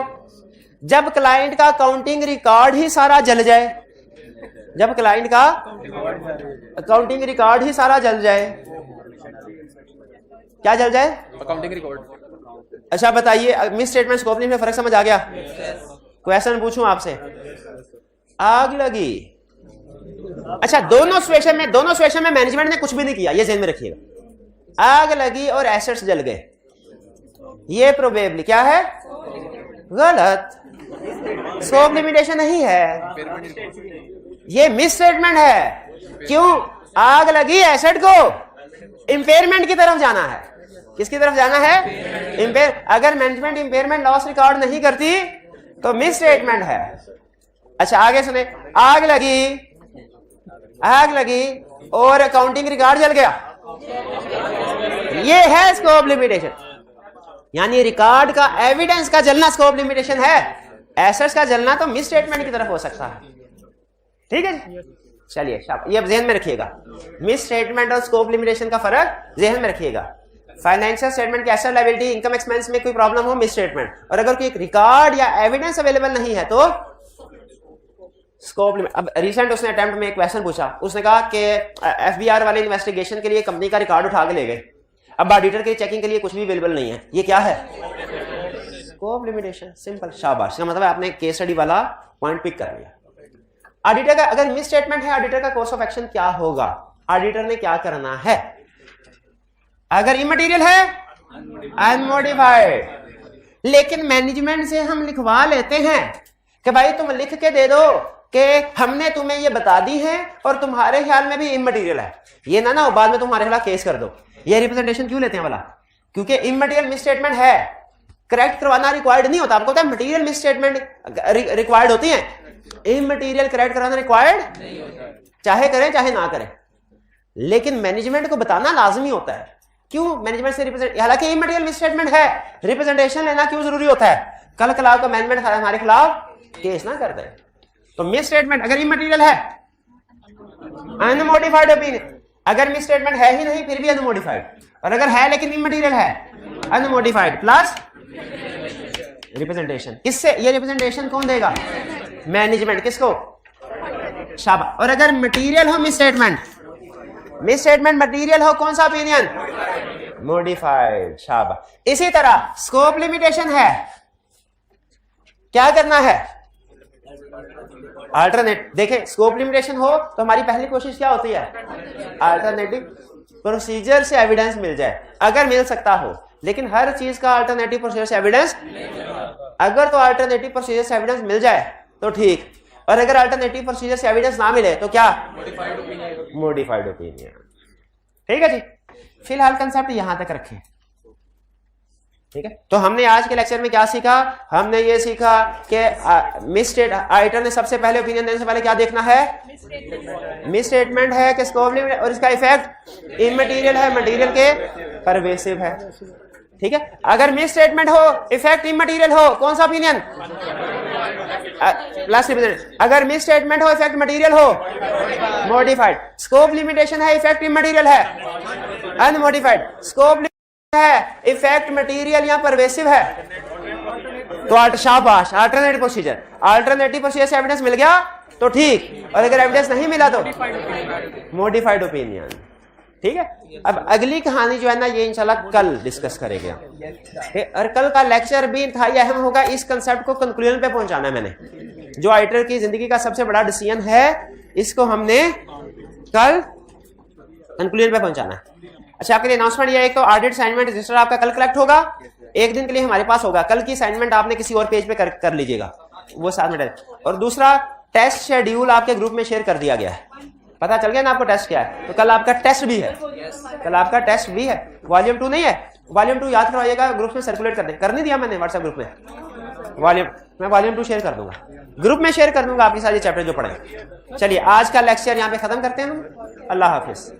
जब क्लाइंट का अकाउंटिंग रिकॉर्ड ही सारा जल जाए, जब क्लाइंट का अकाउंटिंग रिकॉर्ड ही सारा जल जाए, क्या जल जाए, अकाउंटिंग रिकॉर्ड। अच्छा बताइए, मिस स्टेटमेंट स्कोप में फर्क समझ आ गया। क्वेश्चन पूछूं आपसे, आग लगी, अच्छा दोनों सिचुएशन में मैनेजमेंट ने कुछ भी नहीं किया, ये ध्यान में रखिएगा। आग लगी और एसेट्स जल गए, ये प्रोबेबली क्या है, गलत, स्कोप लिमिटेशन नहीं है। ये मिस स्टेटमेंट है। क्यों? आग लगी एसेट को, इंपेयरमेंट की तरफ जाना है। किसकी तरफ जाना है? अगर मैनेजमेंट इंपेयरमेंट लॉस रिकॉर्ड नहीं करती तो मिस स्टेटमेंट है। अच्छा आगे सुने, आग लगी और अकाउंटिंग रिकॉर्ड जल गया, ये है स्कोप लिमिटेशन। यानी रिकॉर्ड का एविडेंस का जलना स्कोप लिमिटेशन है। एसेट्स का जलना तो मिस स्टेटमेंट की तरफ हो सकता है। ठीक है, चलिए ये ध्यान में रखिएगा, मिस स्टेटमेंट और स्कोप लिमिटेशन का फर्क ध्यान में रखिएगा। फाइनेंशियल स्टेटमेंट की एसेट लायबिलिटी इनकम एक्सपेंस में कोई प्रॉब्लम हो, मिस स्टेटमेंट, और अगर कोई रिकॉर्ड या एविडेंस अवेलेबल नहीं है तो स्कोप लिमिट। अब रिसेंट उसने अटेम्प्ट में एक क्वेश्चन पूछा, उसने कहा कि एफबीआर वाले इन्वेस्टिगेशन के लिए कंपनी का रिकॉर्ड उठा के ले गए, अब ऑडिटर की चेकिंग के लिए कुछ भी अवेलेबल नहीं है, ये क्या है? Scope limitation. सिंपल, शाबाश। इसका मतलब आपने केस स्टडी वाला पॉइंट पिक कर लिया। ऑडिटर का अगर मिस स्टेटमेंट है, ऑडिटर का कोर्स ऑफ एक्शन क्या होगा? ऑडिटर ने क्या करना है? अगर इमटेरियल है अनमोडिफाइड। लेकिन मैनेजमेंट से हम लिखवा लेते हैं कि भाई तुम लिख के दे दो कि हमने तुम्हें ये बता दी है और तुम्हारे ख्याल में भी इमटेरियल है, ये ना बाद में तुम्हारे खिलाफ केस कर दो। ये रिप्रेजेंटेशन क्यों लेते हैं वाला? क्योंकि इमटेरियल मिस स्टेटमेंट है, करेक्ट करवाना रिक्वायर्ड नहीं होता। आपको पता है मटेरियल मिस स्टेटमेंट रिक्वायर्ड होती है, इमटेरियल करेक्ट कराना रिक्वायर्ड चाहे करें चाहे ना करें, लेकिन मैनेजमेंट को बताना लाजमी होता है। क्यों? मैनेजमेंट से रिप्रेजेंट, हालांकि इमटेरियल मिस स्टेटमेंट है, रिप्रेजेंटेशन लेना क्यों जरूरी होता है? कल कलाव का मैनेजमेंट हमारे खिलाफ केस ना कर दे। तो मिस स्टेटमेंट अगर इमटेरियल है अनमोडिफाइड ओपिनियन, अगर मिस स्टेटमेंट है ही नहीं फिर भी अनमोडिफाइड, और अगर है लेकिन इमटेरियल है अनमोडिफाइड प्लस रिप्रेजेंटेशन। किससे? ये रिप्रेजेंटेशन कौन देगा? मैनेजमेंट। किसको? शाबाश। और अगर मटेरियल हो मिस स्टेटमेंट मटेरियल हो, कौन सा ओपिनियन? मॉडिफाइड। शाबाश। इसी तरह स्कोप लिमिटेशन है, क्या करना है? अल्टरनेट। देखें, स्कोप लिमिटेशन हो तो हमारी पहली कोशिश क्या होती है? अल्टरनेटिव प्रोसीजर से एविडेंस मिल जाए, अगर मिल सकता हो। लेकिन हर चीज का अल्टरनेटिव प्रोसीजर से एविडेंस, अगर तो अल्टरनेटिव प्रोसीजर से एविडेंस मिल जाए तो ठीक, और अगर अल्टरनेटिव प्रोसीजर से एविडेंस ना मिले तो क्या? Modified opinion. ठीक है जी, फिलहाल कंसेप्ट यहां तक रखें। ठीक है, तो हमने आज के लेक्चर में क्या सीखा? हमने ये सीखा कि मिस स्टेट आइटर ने सबसे पहले ओपिनियन देने से पहले क्या देखना है? मिस स्टेटमेंट है कि स्कोप लिमिट, और इसका इफेक्ट इमटेरियल है, मटेरियल के परवेसिव है। ठीक है, अगर मिस स्टेटमेंट हो, इफेक्ट इमटेरियल हो, कौन सा ओपिनियन? Plus represent. अगर मिस स्टेटमेंट हो, इफेक्ट मटेरियल हो, मॉडिफाइड। स्कोप लिमिटेशन है, इफेक्ट इमटेरियल है, अनमॉडिफाइड। स्कोप है, इफेक्ट मटेरियल या परवेसिव है, तो शाबाश। अल्टरनेटिव प्रोसीजर से एविडेंस मिल गया तो ठीक, और अगर एविडेंस नहीं मिला तो मॉडिफाइड ओपिनियन। ठीक है, अब अगली कहानी जो है ना, ये इंशाल्लाह कल डिस्कस करेंगे। और कल का लेक्चर भी इंतहाई अहम होगा, इस कंसेप्ट को कंक्लूजन पे पहुंचाना है मैंने। जो ऑडिटर की जिंदगी का सबसे बड़ा डिसीजन है, इसको हमने कल कंक्लूजन पे पहुंचाना है। अच्छा, आपके लिए अनाउंसमेंट ये है, एक तो ऑडिट असाइनमेंट रजिस्टर आपका कल कलेक्ट होगा, एक दिन के लिए हमारे पास होगा। कल की असाइनमेंट आपने किसी और पेज पे कर लीजिएगा, वो साथ में। और दूसरा, टेस्ट शेड्यूल आपके ग्रुप में शेयर कर दिया गया है, पता चल गया ना आपको टेस्ट क्या है। तो कल आपका टेस्ट भी है, कल आपका टेस्ट भी है। वॉल्यूम 2 नहीं है, वॉल्यूम 2 याद करवाइएगा, ग्रुप में सर्कुलेट कर नहीं दिया मैंने व्हाट्सएप ग्रुप में। मैं वॉल्यूम 2 शेयर कर दूंगा, ग्रुप में शेयर कर दूंगा आपके सारे चैप्टर जो पढ़े। चलिए, आज का लेक्चर यहाँ पे खत्म करते हैं हम। अल्लाह हाफिज।